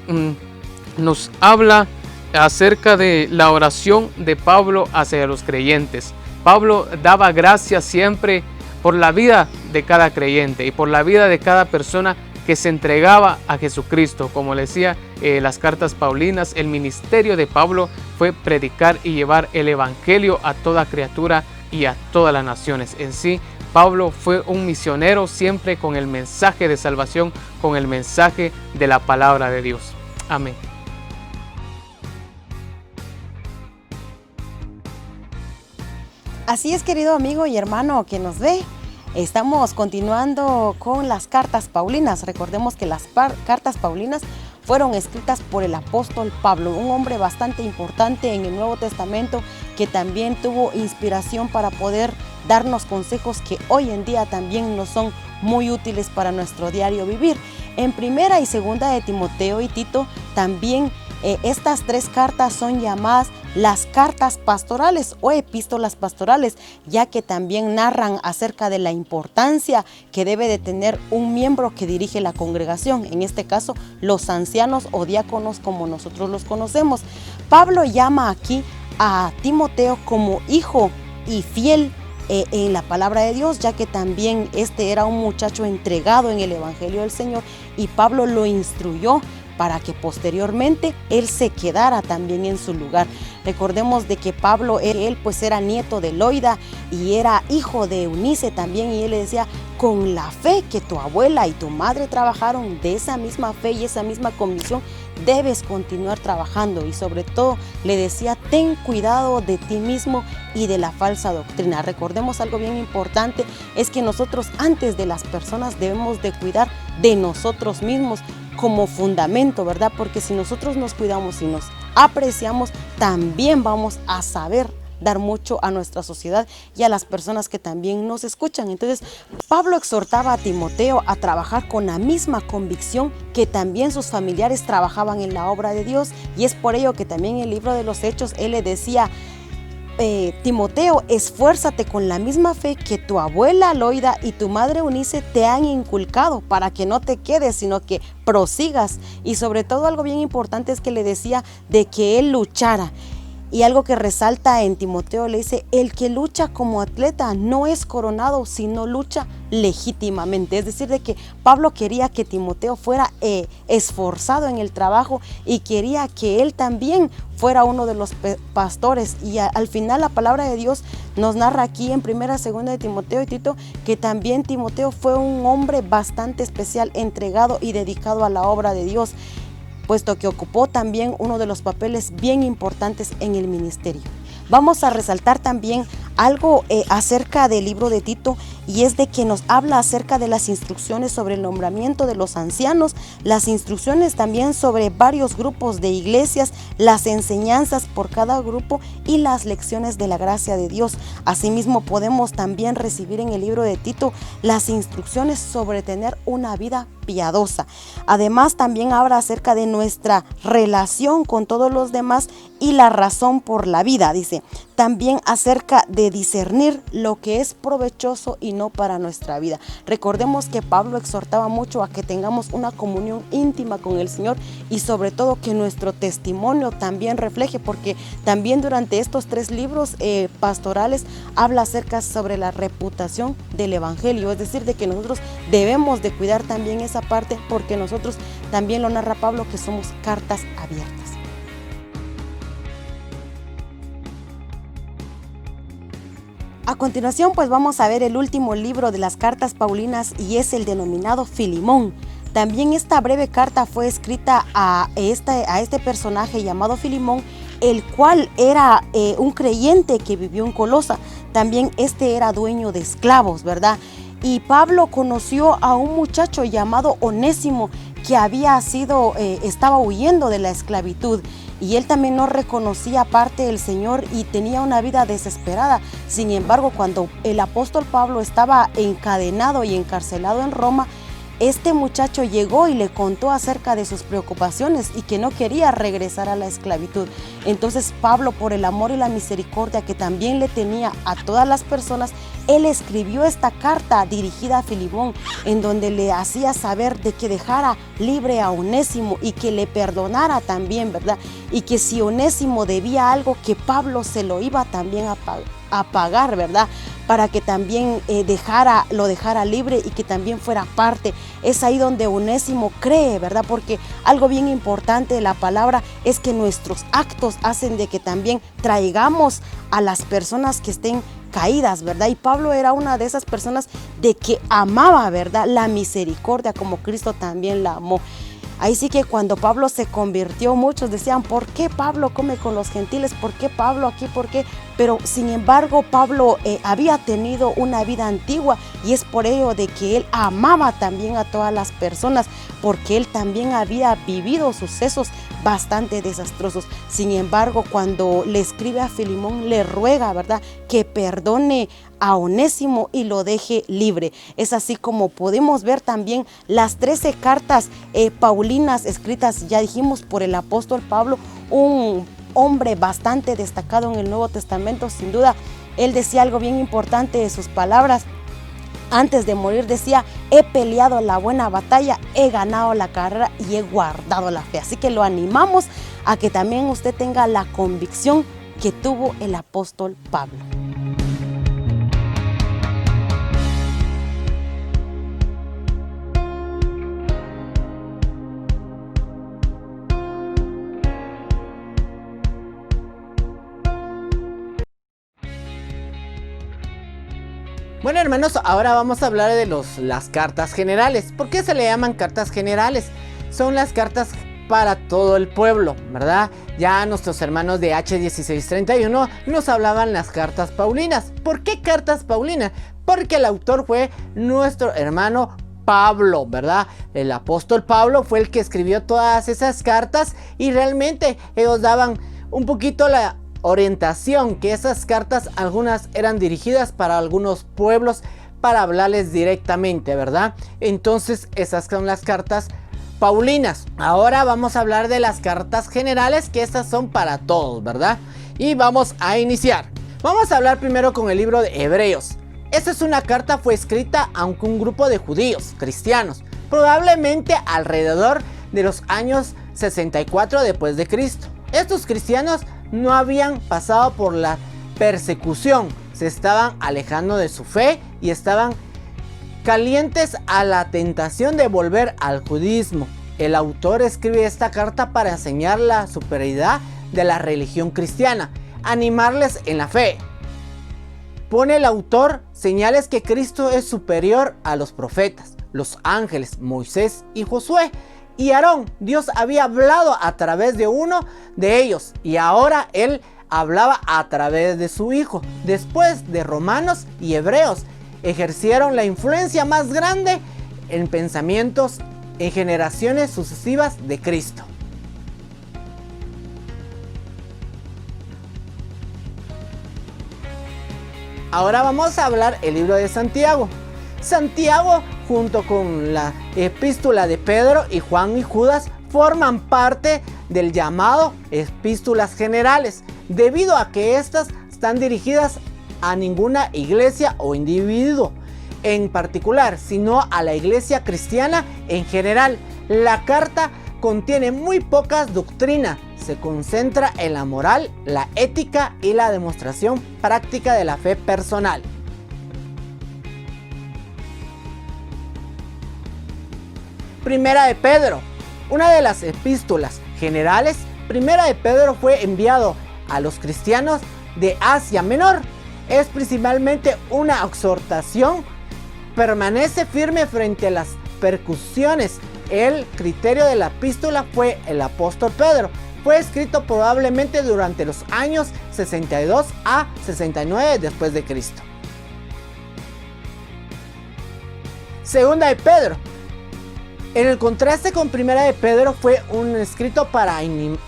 nos habla acerca de la oración de Pablo hacia los creyentes. Pablo daba gracias siempre por la vida de cada creyente y por la vida de cada persona que se entregaba a Jesucristo. Como le decía, las cartas paulinas, el ministerio de Pablo fue predicar y llevar el evangelio a toda criatura y a todas las naciones. En sí, Pablo fue un misionero siempre con el mensaje de salvación, con el mensaje de la palabra de Dios. Amén. Así es, querido amigo y hermano que nos ve. Estamos continuando con las cartas paulinas. Recordemos que las cartas paulinas fueron escritas por el apóstol Pablo, un hombre bastante importante en el Nuevo Testamento que también tuvo inspiración para poder darnos consejos que hoy en día también nos son muy útiles para nuestro diario vivir. En Primera y Segunda de Timoteo y Tito también estas tres cartas son llamadas las cartas pastorales o epístolas pastorales, ya que también narran acerca de la importancia que debe de tener un miembro que dirige la congregación, en este caso los ancianos o diáconos como nosotros los conocemos. Pablo llama aquí a Timoteo como hijo y fiel en la palabra de Dios, ya que también este era un muchacho entregado en el evangelio del Señor y Pablo lo instruyó para que posteriormente él se quedara también en su lugar. Recordemos de que Pablo, él pues era nieto de Loida y era hijo de Eunice también, y él le decía, con la fe que tu abuela y tu madre trabajaron, de esa misma fe y esa misma convicción, debes continuar trabajando. Y sobre todo le decía, ten cuidado de ti mismo y de la falsa doctrina. Recordemos algo bien importante, es que nosotros antes de las personas debemos de cuidar de nosotros mismos como fundamento, ¿verdad? Porque si nosotros nos cuidamos y nos apreciamos, también vamos a saber dar mucho a nuestra sociedad y a las personas que también nos escuchan. Entonces, Pablo exhortaba a Timoteo a trabajar con la misma convicción que también sus familiares trabajaban en la obra de Dios, y es por ello que también en el libro de los Hechos él le decía, Timoteo, esfuérzate con la misma fe que tu abuela Loida y tu madre Eunice te han inculcado, para que no te quedes, sino que prosigas. Y sobre todo algo bien importante es que le decía de que él luchara. Y algo que resalta en Timoteo, le dice, el que lucha como atleta no es coronado, sino lucha legítimamente. Es decir, de que Pablo quería que Timoteo fuera esforzado en el trabajo, y quería que él también fuera uno de los pastores. Y al final la palabra de Dios nos narra aquí en 1, 2 de Timoteo y Tito, que también Timoteo fue un hombre bastante especial, entregado y dedicado a la obra de Dios, puesto que ocupó también uno de los papeles bien importantes en el ministerio. Vamos a resaltar también algo acerca del libro de Tito, y es de que nos habla acerca de las instrucciones sobre el nombramiento de los ancianos, las instrucciones también sobre varios grupos de iglesias, las enseñanzas por cada grupo y las lecciones de la gracia de Dios. Asimismo, podemos también recibir en el libro de Tito las instrucciones sobre tener una vida piadosa. Además, también habla acerca de nuestra relación con todos los demás y la razón por la vida. Dice también acerca de discernir lo que es provechoso y no para nuestra vida. Recordemos que Pablo exhortaba mucho a que tengamos una comunión íntima con el Señor, y sobre todo que nuestro testimonio también refleje, porque también durante estos 3 libros pastorales habla acerca sobre la reputación del evangelio. Es decir, de que nosotros debemos de cuidar también esa parte, porque nosotros también lo narra Pablo, que somos cartas abiertas. A continuación, pues vamos a ver el último libro de las cartas paulinas, y es el denominado Filimón. También esta breve carta fue escrita a este personaje llamado Filimón, el cual era un creyente que vivió en Colosa. También era dueño de esclavos, ¿verdad? Y Pablo conoció a un muchacho llamado Onésimo, que estaba huyendo de la esclavitud, y él también no reconocía parte del Señor y tenía una vida desesperada. Sin embargo, cuando el apóstol Pablo estaba encadenado y encarcelado en Roma, este muchacho llegó y le contó acerca de sus preocupaciones y que no quería regresar a la esclavitud. Entonces Pablo, por el amor y la misericordia que también le tenía a todas las personas, él escribió esta carta dirigida a Filimón, en donde le hacía saber de que dejara libre a Onésimo y que le perdonara también, ¿verdad? Y que si Onésimo debía algo, que Pablo se lo iba también a pagar, ¿verdad? Para que también lo dejara libre y que también fuera parte. Es ahí donde Onésimo cree, ¿verdad? Porque algo bien importante de la palabra es que nuestros actos hacen de que también traigamos a las personas que estén caídas, ¿verdad? Y Pablo era una de esas personas de que amaba, ¿verdad?, la misericordia, como Cristo también la amó. Ahí sí que cuando Pablo se convirtió, muchos decían, ¿por qué Pablo come con los gentiles? ¿Por qué Pablo aquí? ¿Por qué? Pero sin embargo, Pablo había tenido una vida antigua, y es por ello de que él amaba también a todas las personas, porque él también había vivido sucesos bastante desastrosos. Sin embargo, cuando le escribe a Filimón, le ruega, ¿verdad?, que perdone a Onésimo y lo deje libre. Es así como podemos ver también las 13 cartas paulinas escritas, ya dijimos, por el apóstol Pablo, un hombre bastante destacado en el Nuevo Testamento. Sin duda, él decía algo bien importante de sus palabras. Antes de morir decía, he peleado la buena batalla, he ganado la carrera y he guardado la fe. Así que lo animamos a que también usted tenga la convicción que tuvo el apóstol Pablo. Bueno, hermanos, ahora vamos a hablar de las cartas generales. ¿Por qué se le llaman cartas generales? Son las cartas para todo el pueblo, ¿verdad? Ya nuestros hermanos de H1631 nos hablaban las cartas paulinas. ¿Por qué cartas paulinas? Porque el autor fue nuestro hermano Pablo, ¿verdad? El apóstol Pablo fue el que escribió todas esas cartas y realmente ellos daban un poquito la orientación, que esas cartas algunas eran dirigidas para algunos pueblos para hablarles directamente, ¿verdad? Entonces esas son las cartas paulinas. Ahora vamos a hablar de las cartas generales, que estas son para todos, ¿verdad? Y vamos a iniciar. Vamos a hablar primero con el libro de Hebreos. Esta es una carta, fue escrita a un grupo de judíos cristianos, probablemente alrededor de los años 64 después de Cristo. Estos cristianos no habían pasado por la persecución, se estaban alejando de su fe y estaban calientes a la tentación de volver al judaísmo. El autor escribe esta carta para enseñar la superioridad de la religión cristiana, animarles en la fe. Pone el autor señales que Cristo es superior a los profetas, los ángeles, Moisés y Josué y Aarón. Dios había hablado a través de uno de ellos y ahora él hablaba a través de su hijo. Después de Romanos y Hebreos ejercieron la influencia más grande en pensamientos en generaciones sucesivas de Cristo. Ahora vamos a hablar el libro de Santiago. Santiago, junto con la epístola de Pedro y Juan y Judas, forman parte del llamado epístolas generales, debido a que estas están dirigidas a ninguna iglesia o individuo en particular, sino a la iglesia cristiana en general. La carta contiene muy pocas doctrinas, se concentra en la moral, la ética y la demostración práctica de la fe personal. Primera de Pedro, una de las epístolas generales. Primera de Pedro fue enviado a los cristianos de Asia Menor. Es principalmente una exhortación, permanece firme frente a las persecuciones. El criterio de la epístola fue el apóstol Pedro. Fue escrito probablemente durante los años 62 a 69 después de Cristo. Segunda de Pedro. En el contraste con Primera de Pedro, fue un escrito para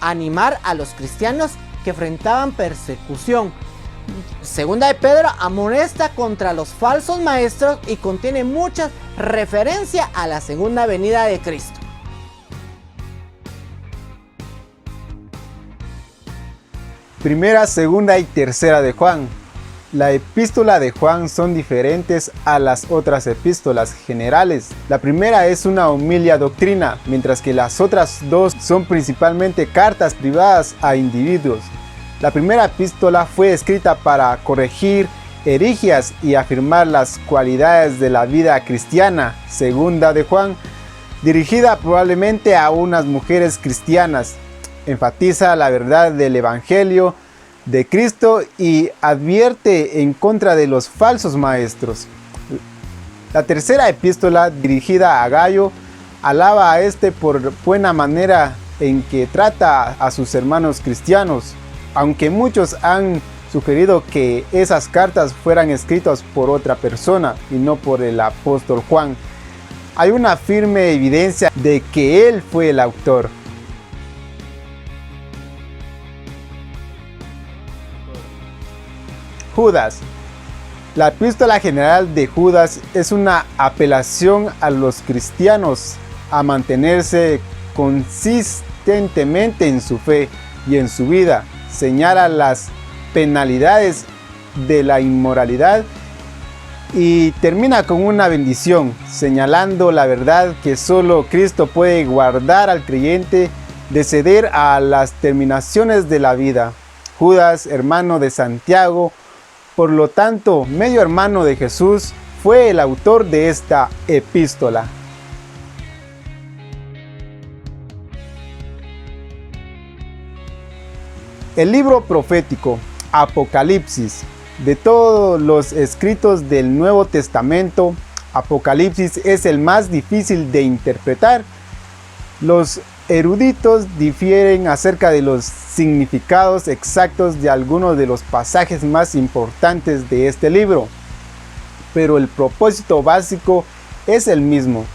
animar a los cristianos que enfrentaban persecución. Segunda de Pedro amonesta contra los falsos maestros y contiene muchas referencias a la segunda venida de Cristo. Primera, segunda y tercera de Juan. La epístola de Juan son diferentes a las otras epístolas generales. La primera es una homilia doctrina, mientras que las otras dos son principalmente cartas privadas a individuos. La primera epístola fue escrita para corregir herejías y afirmar las cualidades de la vida cristiana. Segunda de Juan, dirigida probablemente a unas mujeres cristianas, enfatiza la verdad del Evangelio de Cristo y advierte en contra de los falsos maestros. La tercera epístola, dirigida a Gayo, alaba a este por buena manera en que trata a sus hermanos cristianos, aunque muchos han sugerido que esas cartas fueran escritas por otra persona y no por el apóstol Juan. Hay una firme evidencia de que él fue el autor. Judas. La epístola general de Judas es una apelación a los cristianos a mantenerse consistentemente en su fe y en su vida. Señala las penalidades de la inmoralidad y termina con una bendición, señalando la verdad que solo Cristo puede guardar al creyente de ceder a las terminaciones de la vida. Judas, hermano de Santiago, por lo tanto, medio hermano de Jesús, fue el autor de esta epístola. El libro profético Apocalipsis De todos los escritos del Nuevo Testamento, Apocalipsis es el más difícil de interpretar. Los eruditos difieren acerca de los significados exactos de algunos de los pasajes más importantes de este libro, pero el propósito básico es el mismo.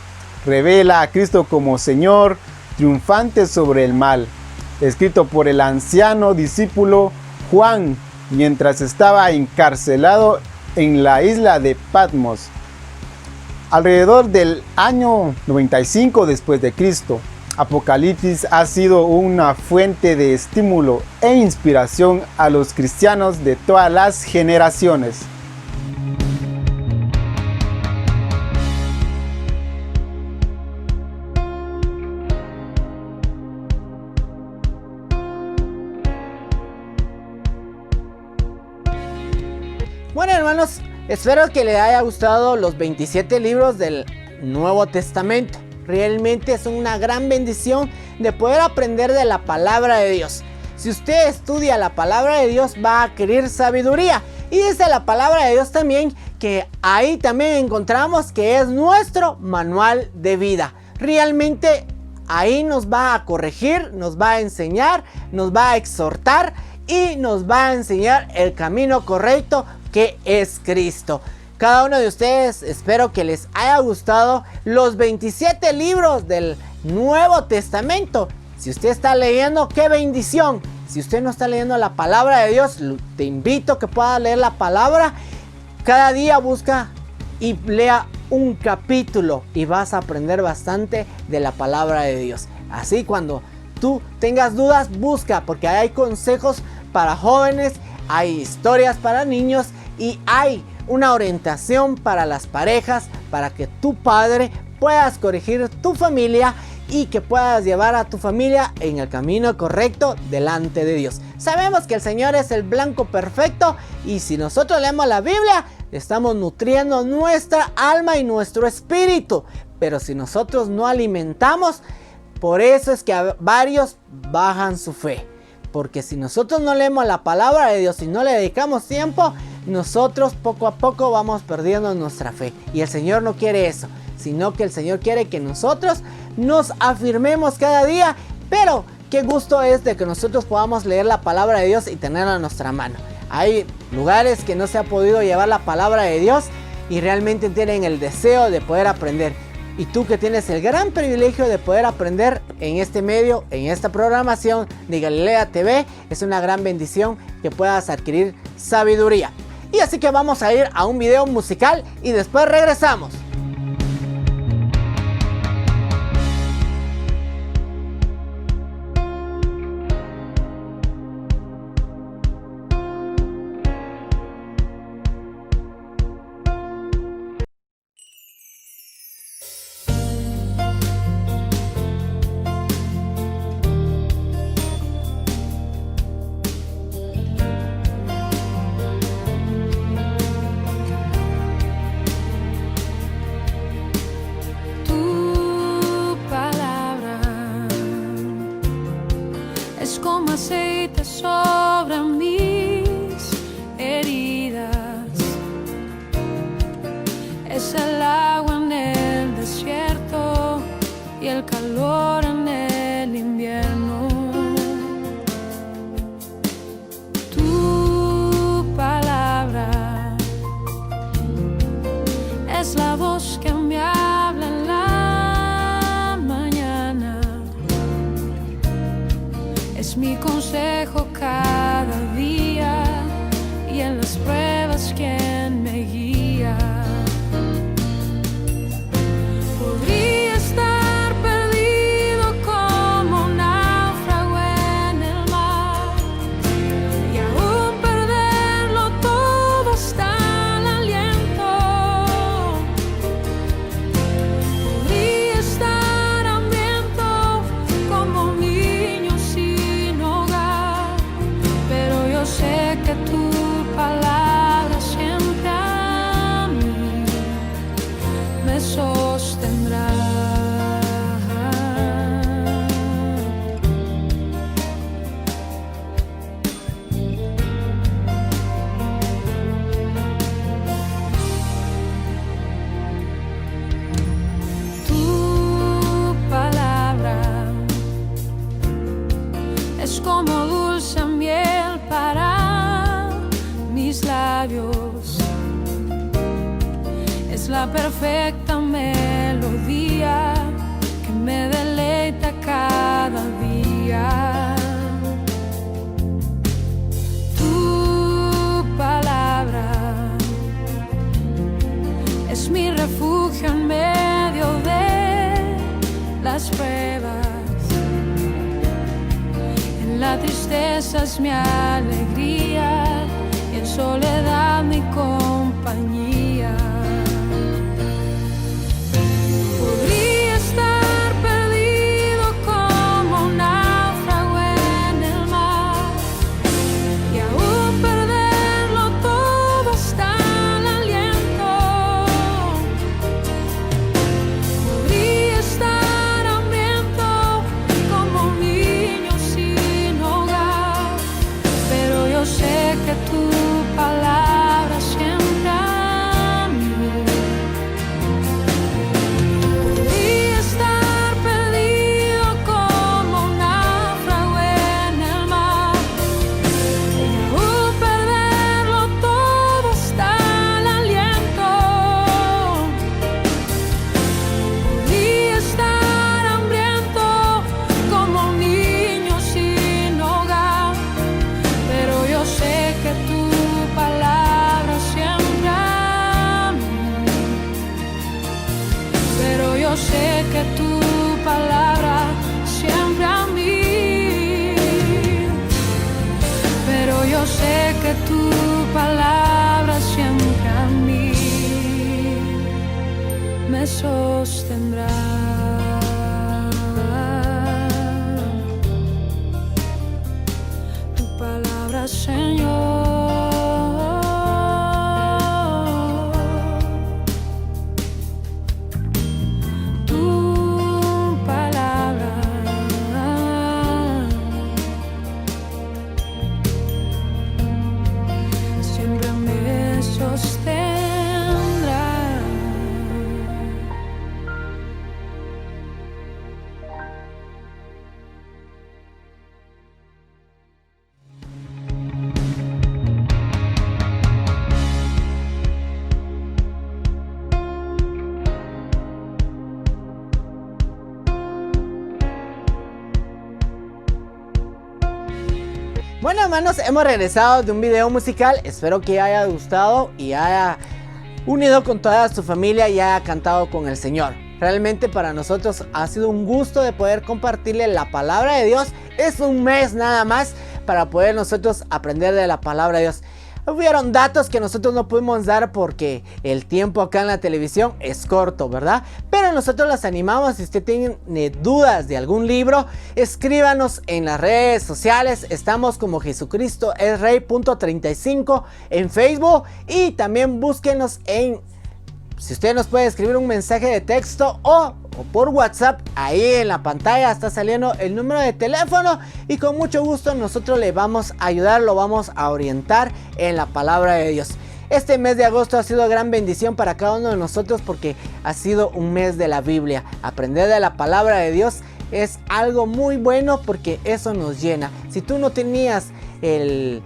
Revela a Cristo como Señor, triunfante sobre el mal, escrito por el anciano discípulo Juan, mientras estaba encarcelado en la isla de Patmos, alrededor del año 95 después de Cristo. Apocalipsis ha sido una fuente de estímulo e inspiración a los cristianos de todas las generaciones. Bueno, hermanos, espero que les haya gustado los 27 libros del Nuevo Testamento. Realmente es una gran bendición de poder aprender de la palabra de Dios. Si usted estudia la palabra de Dios, va a adquirir sabiduría. Y dice la palabra de Dios también que ahí también encontramos que es nuestro manual de vida. Realmente ahí nos va a corregir, nos va a enseñar, nos va a exhortar y nos va a enseñar el camino correcto que es Cristo. Cada uno de ustedes, espero que les haya gustado los 27 libros del Nuevo Testamento. Si usted está leyendo, ¡qué bendición! Si usted no está leyendo la palabra de Dios, te invito a que pueda leer la palabra. Cada día busca y lea un capítulo y vas a aprender bastante de la palabra de Dios. Así cuando tú tengas dudas, busca, porque hay consejos para jóvenes, hay historias para niños y hay una orientación para las parejas, para que tu padre puedas corregir tu familia y que puedas llevar a tu familia en el camino correcto delante de Dios. Sabemos que el Señor es el blanco perfecto y si nosotros leemos la Biblia, estamos nutriendo nuestra alma y nuestro espíritu. Pero si nosotros no alimentamos, por eso es que a varios bajan su fe. Porque si nosotros no leemos la palabra de Dios y no le dedicamos tiempo, nosotros poco a poco vamos perdiendo nuestra fe. Y el Señor no quiere eso, sino que el Señor quiere que nosotros nos afirmemos cada día. Pero qué gusto es de que nosotros podamos leer la palabra de Dios y tenerla a nuestra mano. Hay lugares que no se ha podido llevar la palabra de Dios y realmente tienen el deseo de poder aprender. Y tú que tienes el gran privilegio de poder aprender en este medio, en esta programación de Galilea TV, es una gran bendición que puedas adquirir sabiduría. Y así que vamos a ir a un video musical y después regresamos. Como aceite sobre mis heridas, es el agua en el desierto y el calor en el invierno. Tu palabra es la voz que me habla en la mañana. Es mi consejo cada día y en las pruebas quien me guía. Podría estar perdido como un náufrago en el mar y aún perderlo todo hasta el aliento. Podría estar hambriento como un niño sin hogar como dulce miel para mis labios. Es la perfecta melodía que me deleita cada día. Tu palabra es mi refugio en medio de las pruebas. En la tristeza es mi alegría y en soledad mi compañía. Podría estar perdido como un náufrago en el mar y aún perderlo todo hasta el aliento. Podría estar hambriento como un niño sin hogar, pero yo sé que tu palabra siempre a mí. Podría estar perdido como un náufrago en el mar y aún perderlo todo hasta el aliento. Podría estar hambriento como un niño sin hogar, pero yo sé que tu palabra siempre a mí. Pero yo sé que tu palabra siempre a mí. Pero yo sé que tu palabra siempre a mí me sostendrá. Tu palabra, Señor. Tu palabra siempre me sostendrá. Bueno, hermanos, hemos regresado de un video musical. Espero que haya gustado y haya unido con toda su familia y haya cantado con el Señor. Realmente para nosotros ha sido un gusto de poder compartirle la palabra de Dios. Es un mes nada más para poder nosotros aprender de la palabra de Dios. Hubieron datos que nosotros no pudimos dar porque el tiempo acá en la televisión es corto, ¿verdad? Pero nosotros las animamos. Si usted tiene dudas de algún libro, escríbanos en las redes sociales. Estamos como Jesucristo es Rey.35 en Facebook. Y también búsquenos en... Si usted nos puede escribir un mensaje de texto o por WhatsApp, ahí en la pantalla está saliendo el número de teléfono y con mucho gusto nosotros le vamos a ayudar, lo vamos a orientar en la palabra de Dios. Este mes de agosto ha sido gran bendición para cada uno de nosotros porque ha sido un mes de la Biblia. Aprender de la palabra de Dios es algo muy bueno porque eso nos llena. Si tú no tenías el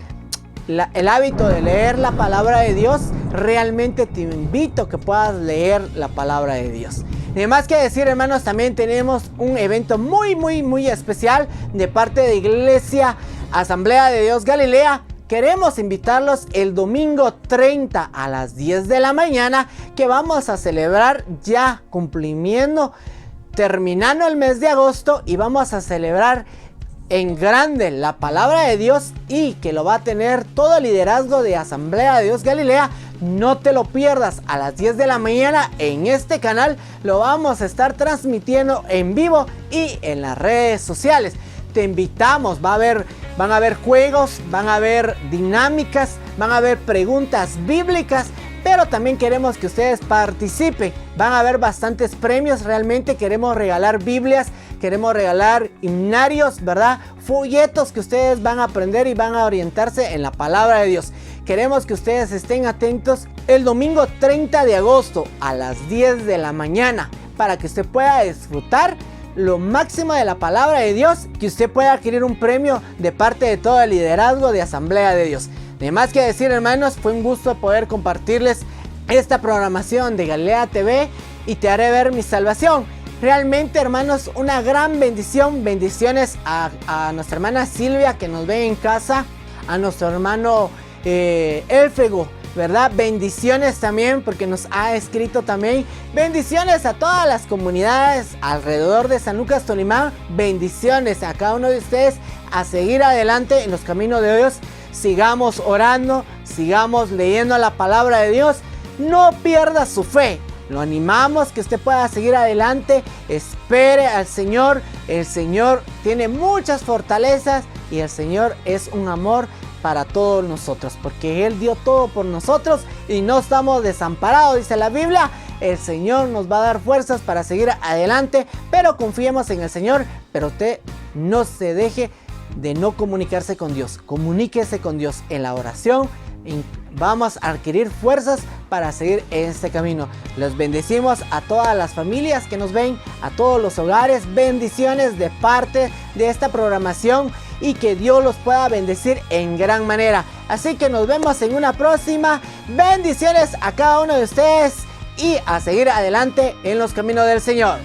hábito de leer la palabra de Dios, realmente te invito a que puedas leer la palabra de Dios. Ni más que decir, hermanos, también tenemos un evento muy especial de parte de Iglesia Asamblea de Dios Galilea. Queremos invitarlos el domingo 30 a las 10 de la mañana, que vamos a celebrar ya terminando el mes de agosto, y vamos a celebrar en grande la palabra de Dios, y que lo va a tener todo el liderazgo de Asamblea de Dios Galilea. No te lo pierdas, a las 10 de la mañana en este canal lo vamos a estar transmitiendo en vivo y en las redes sociales. Te invitamos, van a haber juegos, van a haber dinámicas, van a haber preguntas bíblicas, pero también queremos que ustedes participen. Van a haber bastantes premios, realmente queremos regalar Biblias, queremos regalar himnarios, ¿verdad? Folletos que ustedes van a aprender y van a orientarse en la palabra de Dios. Queremos que ustedes estén atentos el domingo 30 de agosto a las 10 de la mañana para que usted pueda disfrutar lo máximo de la palabra de Dios, que usted pueda adquirir un premio de parte de todo el liderazgo de Asamblea de Dios. De más que decir, hermanos, fue un gusto poder compartirles esta programación de Galilea TV y Te Haré Ver Mi Salvación. Realmente, hermanos, una gran bendición. Bendiciones a nuestra hermana Silvia, que nos ve en casa, a nuestro hermano Elfego, ¿verdad? Bendiciones también porque nos ha escrito también. Bendiciones a todas las comunidades alrededor de San Lucas, Tolimán. Bendiciones a cada uno de ustedes a seguir adelante en los caminos de Dios. Sigamos orando, sigamos leyendo la palabra de Dios. No pierda su fe. Lo animamos que usted pueda seguir adelante. Espere al Señor. El Señor tiene muchas fortalezas y el Señor es un amor para todos nosotros, porque Él dio todo por nosotros y no estamos desamparados, dice la Biblia. El Señor nos va a dar fuerzas para seguir adelante, pero confiemos en el Señor. Pero usted no se deje de no comunicarse con Dios. Comuníquese con Dios en la oración. Vamos a adquirir fuerzas para seguir en este camino. Los bendecimos a todas las familias que nos ven, a todos los hogares. Bendiciones de parte de esta programación y que Dios los pueda bendecir en gran manera. Así que nos vemos en una próxima. Bendiciones a cada uno de ustedes y a seguir adelante en los caminos del Señor.